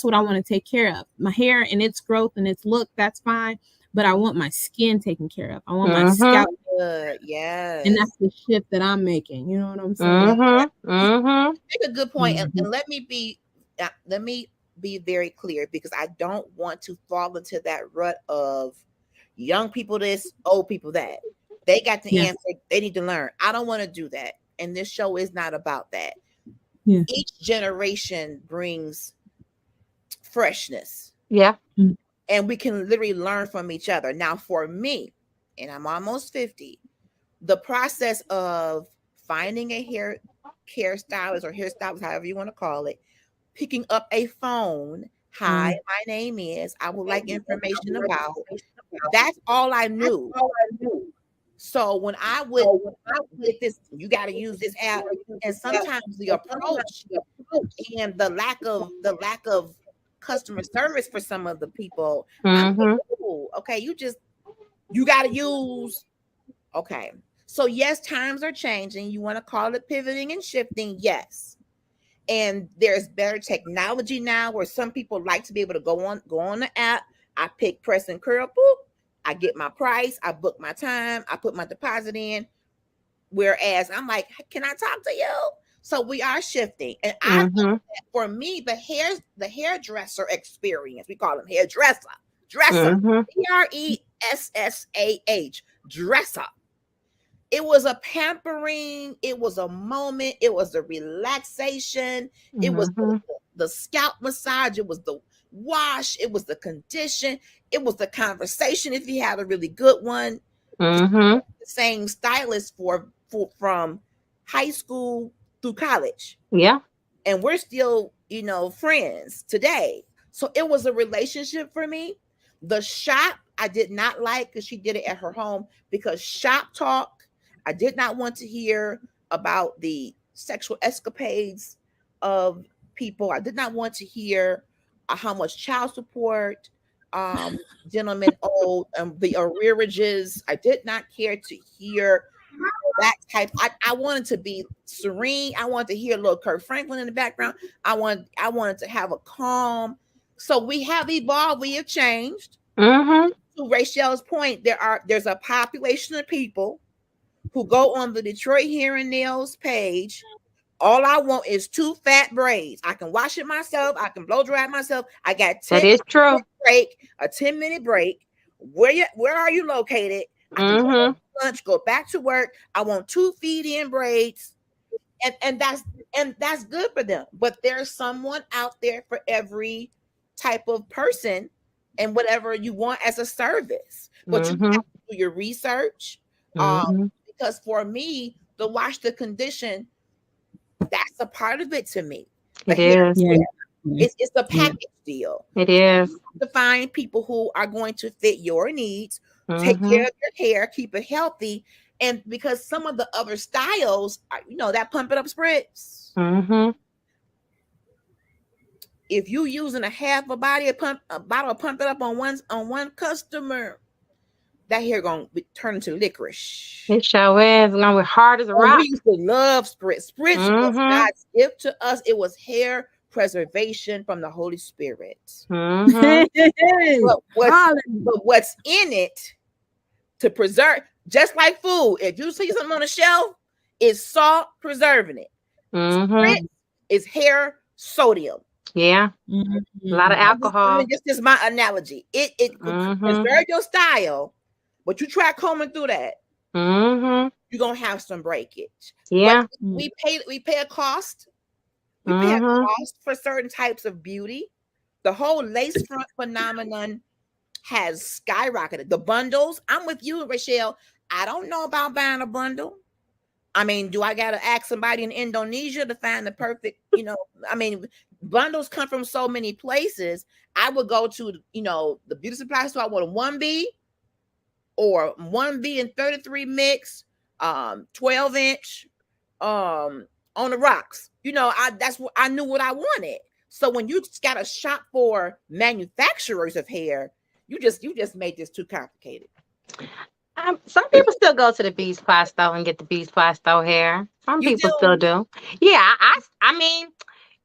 Speaker 5: what I want to take care of. My hair and its growth and its look, that's fine, but I want my skin taken care of. I want my scalp
Speaker 4: good. Yes.
Speaker 5: And that's the shift that I'm making. You know what I'm saying?
Speaker 4: Make a good point. And let me be very clear, because I don't want to fall into that rut of young people this, old people that. They got the answer. They need to learn. I don't want to do that. And this show is not about that. Yeah. Each generation brings freshness.
Speaker 1: Yeah.
Speaker 4: And we can literally learn from each other. Now, for me, and I'm almost 50, the process of finding a hairstylist or hairstylist, however you want to call it, picking up a phone. Hi, my name is, I would like information about. That's all I knew. So when I would get this, you got to use this app, and sometimes the approach and the lack of customer service for some of the people. Okay, you got to use. Okay, so yes, times are changing. You want to call it pivoting and shifting, yes. And there's better technology now where some people like to be able to go on the app. I pick press and curl, boop. I get my price, I book my time, I put my deposit in. Whereas I'm like, can I talk to you? So we are shifting. And I think that for me, the hairdresser experience, we call them hairdresser, P-R-E-S-S-A-H, dresser. It was a pampering, it was a moment, it was a relaxation, it was the scalp massage, it was the wash, it was the condition, it was the conversation if you had a really good one. The same stylist from high school through college.
Speaker 1: Yeah.
Speaker 4: And we're still, friends today. So it was a relationship for me. The shop I did not like, because she did it at her home, because shop talk, I did not want to hear about the sexual escapades of people. I did not want to hear how much child support gentlemen owed, the arrearages. I did not care to hear that type. I wanted to be serene. I wanted to hear a little Kirk Franklin in the background. I wanted to have a calm. So we have evolved. We have changed. To Rachel's point, there's a population of people who go on the Detroit Hair and Nails page. All I want is 2 fat braids. I can wash it myself. I can blow dry it myself. I got 10
Speaker 1: that is true.
Speaker 4: A 10-minute break. Where are you located? I can go to lunch, go back to work. I want 2 feed-in braids, and that's good for them. But there's someone out there for every type of person and whatever you want as a service. But you have to do your research. Because for me, the wash, the condition, that's a part of it to me.
Speaker 1: It is.
Speaker 4: It's a package deal.
Speaker 1: It is.
Speaker 4: You have to find people who are going to fit your needs, take care of your hair, keep it healthy. And because some of the other styles, that pump it up spritz. if you using a bottle of pump it up on one customer, that hair gonna turn into licorice.
Speaker 1: It sure is. It's gonna be hard as a
Speaker 4: And
Speaker 1: rock.
Speaker 4: we used to love spritz. Spritz was God's gift to us. It was hair preservation from the Holy Spirit.
Speaker 1: Mm-hmm.
Speaker 4: But what's in it to preserve, just like food, if you see something on the shelf, it's salt preserving it. Spritz is hair sodium.
Speaker 1: Yeah. A lot of alcohol.
Speaker 4: This is my analogy. It preserve your style, but you try combing through that, you're gonna have some breakage.
Speaker 1: Yeah.
Speaker 4: But we pay a cost. We pay a cost for certain types of beauty. The whole lace front phenomenon has skyrocketed. The bundles, I'm with you, Rochelle. I don't know about buying a bundle. I mean, do I gotta ask somebody in Indonesia to find the perfect, I mean, bundles come from so many places. I would go to, the beauty supply store. I want a 1B or 1B and 33 mix, 12 inch, on the rocks. That's what I knew what I wanted. So when you just got to shop for manufacturers of hair, you just made this too complicated.
Speaker 1: Some people still go to the Bees Plasto and get the Bees Plasto hair. Some people still do. Yeah, I mean,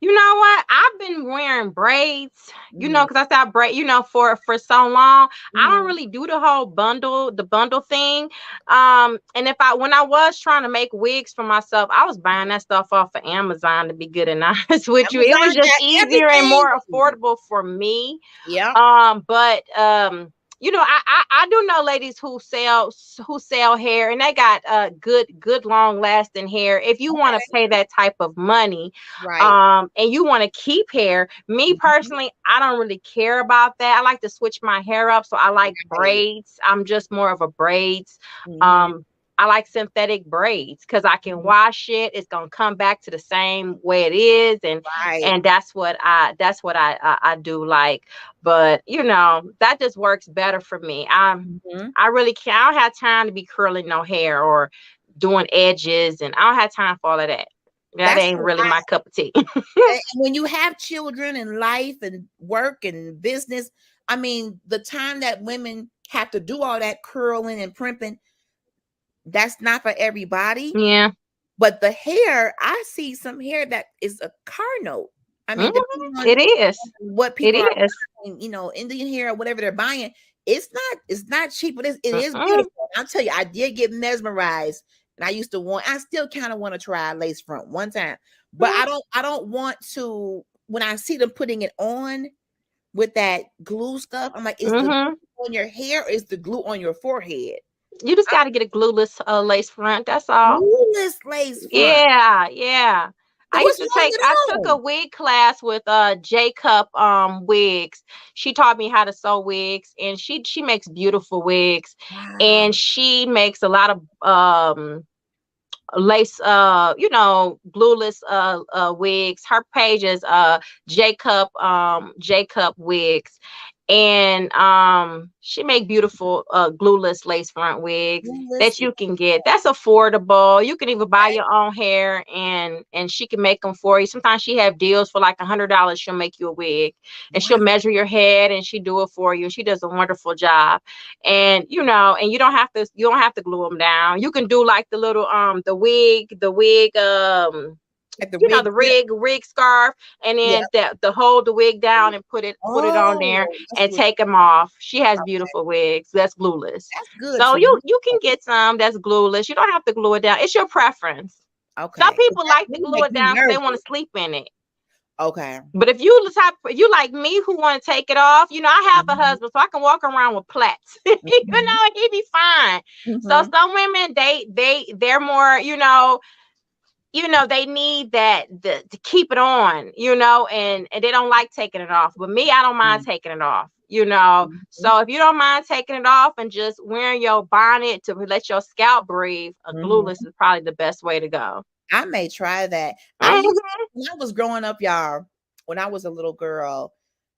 Speaker 1: you know what? I've been wearing braids, because I said braid, for so long. I don't really do the whole bundle thing. And when I was trying to make wigs for myself, I was buying that stuff off of Amazon, to be good and honest with you. It was just easier and more affordable for me.
Speaker 4: Yeah.
Speaker 1: I do know ladies who sell hair, and they got good long lasting hair. If you want to pay that type of money,
Speaker 4: right,
Speaker 1: and you want to keep hair, me personally, I don't really care about that. I like to switch my hair up, so I like braids. I'm just more of a braids. I like synthetic braids because I can wash it. It's gonna come back to the same way it is, and that's what I do like. But that just works better for me. I really can't. I don't have time to be curling no hair or doing edges, and I don't have time for all of that. That ain't really my cup of tea.
Speaker 4: When you have children and life and work and business, I mean, the time that women have to do all that curling and primping, that's not for everybody.
Speaker 1: Yeah.
Speaker 4: But the hair, I see some hair that is a car note. I mean,
Speaker 1: it is
Speaker 4: what people are buying, Indian hair or whatever they're buying. It's not cheap, but it is beautiful. I'll tell you, I did get mesmerized, and I still kind of want to try a lace front one time, but I don't want to. When I see them putting it on with that glue stuff, I'm like, is the glue on your hair or is the glue on your forehead?
Speaker 1: You just got to get a glueless lace front. That's all.
Speaker 4: Glueless lace front.
Speaker 1: Yeah. I took a wig class with Jacob wigs. She taught me how to sew wigs, and she makes beautiful wigs. Wow. And she makes a lot of lace glueless wigs. Her page is Jacob wigs, and she make beautiful glueless lace front wigs that you can get. That's affordable. You can even buy your own hair, and she can make them for you. Sometimes she have deals for like $100. She'll make you a wig, and she'll measure your head, and she do it for you. She does a wonderful job. And you don't have to glue them down. You can do like the little the wig the rig scarf, and then to hold the wig down and put it on there and take them off. She has beautiful wigs that's glueless. That's good. So you can get some that's glueless. You don't have to glue it down. It's your preference. Okay. Some people like to glue it down because they want to sleep in it.
Speaker 4: Okay.
Speaker 1: But if you like me who want to take it off, I have a husband, so I can walk around with plaits. He'd be fine. So some women they're more, they need that to keep it on, and they don't like taking it off. But me, I don't mind taking it off, So if you don't mind taking it off and just wearing your bonnet to let your scalp breathe, a glueless is probably the best way to go.
Speaker 4: I may try that. When I was growing up, y'all, when I was a little girl,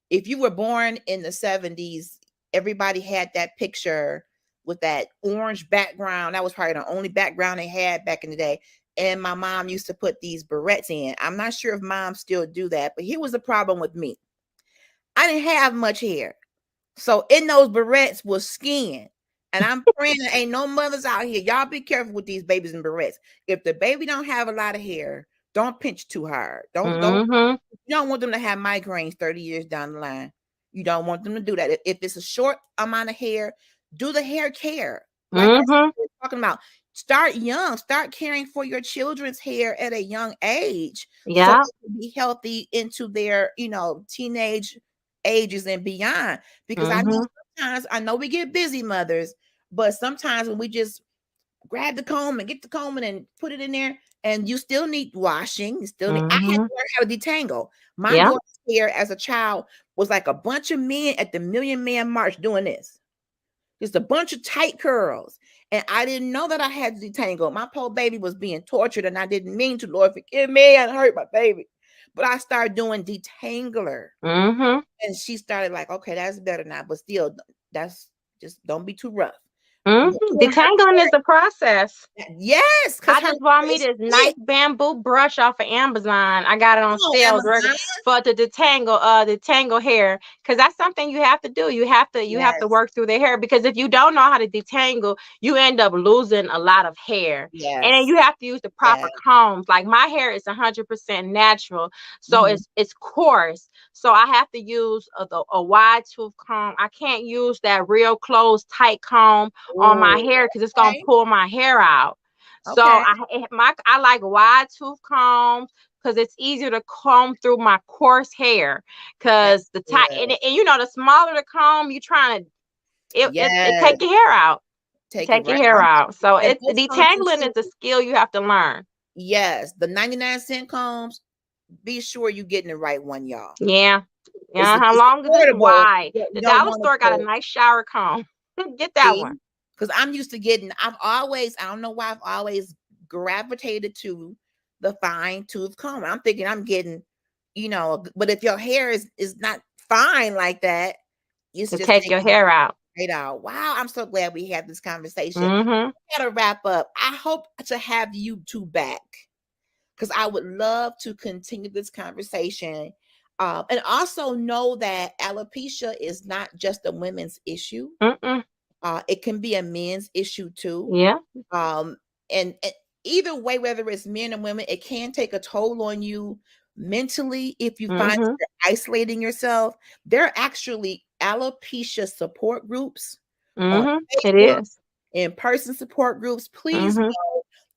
Speaker 4: if you were born in the 70s, everybody had that picture with that orange background. That was probably the only background they had back in the day. and my mom used to put these barrettes in. I'm not sure if moms still do that, but here was the problem with me. I didn't have much hair. So in those barrettes was skin. And I'm praying there ain't no mothers out here. Y'all be careful with these babies in barrettes. If the baby don't have a lot of hair, don't pinch too hard. You don't want them to have migraines 30 years down the line. You don't want them to do that. If it's a short amount of hair, do the hair care. Like I said, we're talking about, start young, start caring for your children's hair at a young age.
Speaker 1: Yeah.
Speaker 4: So they can be healthy into their, teenage ages and beyond. Because I know we get busy mothers, but sometimes when we just grab the comb and get the comb and put it in there, and you still need washing. You still need, I had to learn how to detangle. My daughter's hair as a child was like a bunch of men at the Million Man March doing this. Just a bunch of tight curls. And I didn't know that I had to detangle. My poor baby was being tortured, and I didn't mean to. Lord, forgive me. I hurt my baby. But I started doing detangler. And she started like, okay, that's better now. But still, that's just, don't be too rough.
Speaker 1: Detangling is a process.
Speaker 4: Yes.
Speaker 1: I just bought me this nice bamboo brush off of Amazon. I got it on sale for the detangle hair, because that's something you have to do. You have to work through the hair, because if you don't know how to detangle, you end up losing a lot of hair. And then you have to use the proper combs. Like my hair is 100% natural, so it's coarse. So I have to use a wide tooth comb. I can't use that real close tight comb on my hair, because it's gonna pull my hair out. So I like wide tooth combs, because it's easier to comb through my coarse hair. Because the tight and the smaller the comb, you trying to it take your hair out. Take your hair out. So detangling is a skill you have to learn.
Speaker 4: Yes, the 99-cent combs. Be sure you're getting the right one, y'all.
Speaker 1: Yeah. How long is it wide? The dollar store got a nice shower comb. Get that one.
Speaker 4: Because I'm used to getting, I don't know why I've always gravitated to the fine tooth comb. I'm thinking I'm getting, but if your hair is not fine like that, it's just
Speaker 1: take your hair out.
Speaker 4: Right out. Wow, I'm so glad we had this conversation. We gotta wrap up. I hope to have you two back, because I would love to continue this conversation. And also know that alopecia is not just a women's issue. It can be a men's issue too.
Speaker 1: Yeah.
Speaker 4: And either way, whether it's men and women, it can take a toll on you mentally if you find you're isolating yourself. There are actually alopecia support groups. On
Speaker 1: it is.
Speaker 4: In-person support groups. Please know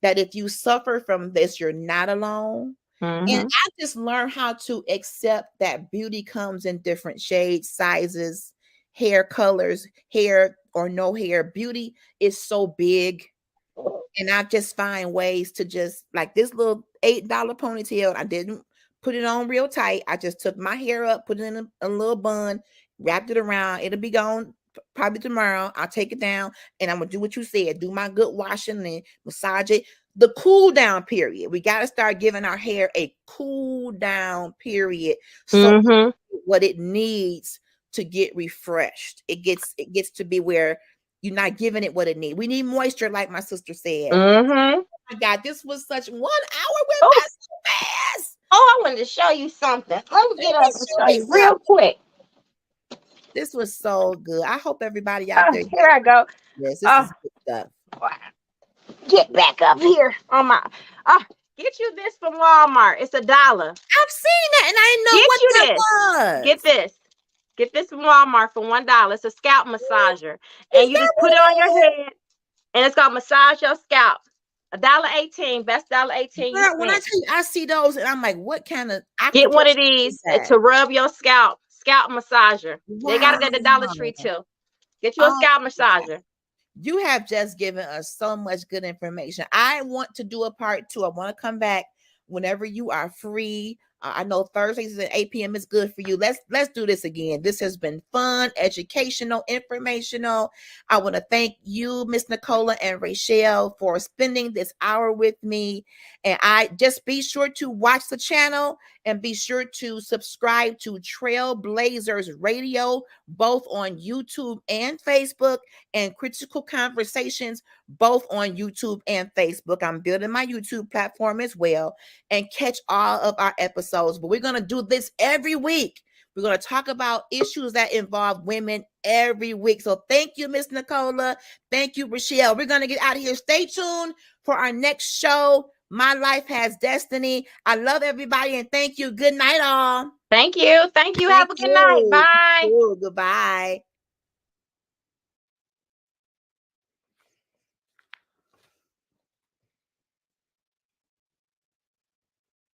Speaker 4: that if you suffer from this, you're not alone. And I just learned how to accept that beauty comes in different shades, sizes, hair colors, hair or no hair. Beauty is so big. And I just find ways to just, like this little $8 ponytail, I didn't put it on real tight. I just took my hair up, put it in a little bun, wrapped it around. It'll be gone probably tomorrow. I'll take it down, and I'm gonna do what you said, do my good washing and massage it. The cool down period. We got to start giving our hair a cool down period, so what it needs to get refreshed. It gets to be where you're not giving it what it needs. We need moisture, like my sister said. Oh my God, this was such 1 hour with us so fast.
Speaker 1: Oh, I wanted to show you something. Let me get up and show you real quick.
Speaker 4: This was so good. I hope everybody out there.
Speaker 1: Here I go.
Speaker 4: Yes, this is good stuff.
Speaker 1: Get back up here on my. Get you this from Walmart. It's $1.
Speaker 4: I've seen that, and I didn't know what that was.
Speaker 1: Get this. Get this from Walmart for $1. It's a scalp massager, and you just put it on your head, and it's gonna massage your scalp. $1.18, best $1.18.
Speaker 4: When I tell you, I see those, and I'm like, what kind of?
Speaker 1: Get one of these to rub your scalp. Scalp massager. They got it at the Dollar Tree too. Get you a scalp massager.
Speaker 4: You have just given us so much good information. I want to do a part 2. I want to come back whenever you are free. I know Thursdays at 8 p.m. is good for you. Let's do this again. This has been fun, educational, informational. I want to thank you, Miss Nicola and Rachelle, for spending this hour with me. And I just be sure to watch the channel and be sure to subscribe to Trailblazers Radio, both on YouTube and Facebook, and Critical Conversations, both on YouTube and Facebook. I'm building my YouTube platform as well, and catch all of our episodes. But we're going to do this every week. We're going to talk about issues that involve women every week. So thank you, Miss Nicola. Thank you, Rachelle. We're going to get out of here. Stay tuned for our next show. My Life Has Destiny. I love everybody and thank you. Good night, all.
Speaker 1: Thank you. Thank you.
Speaker 4: Thank
Speaker 1: Have a good night.
Speaker 4: you.
Speaker 1: Bye.
Speaker 4: Goodbye.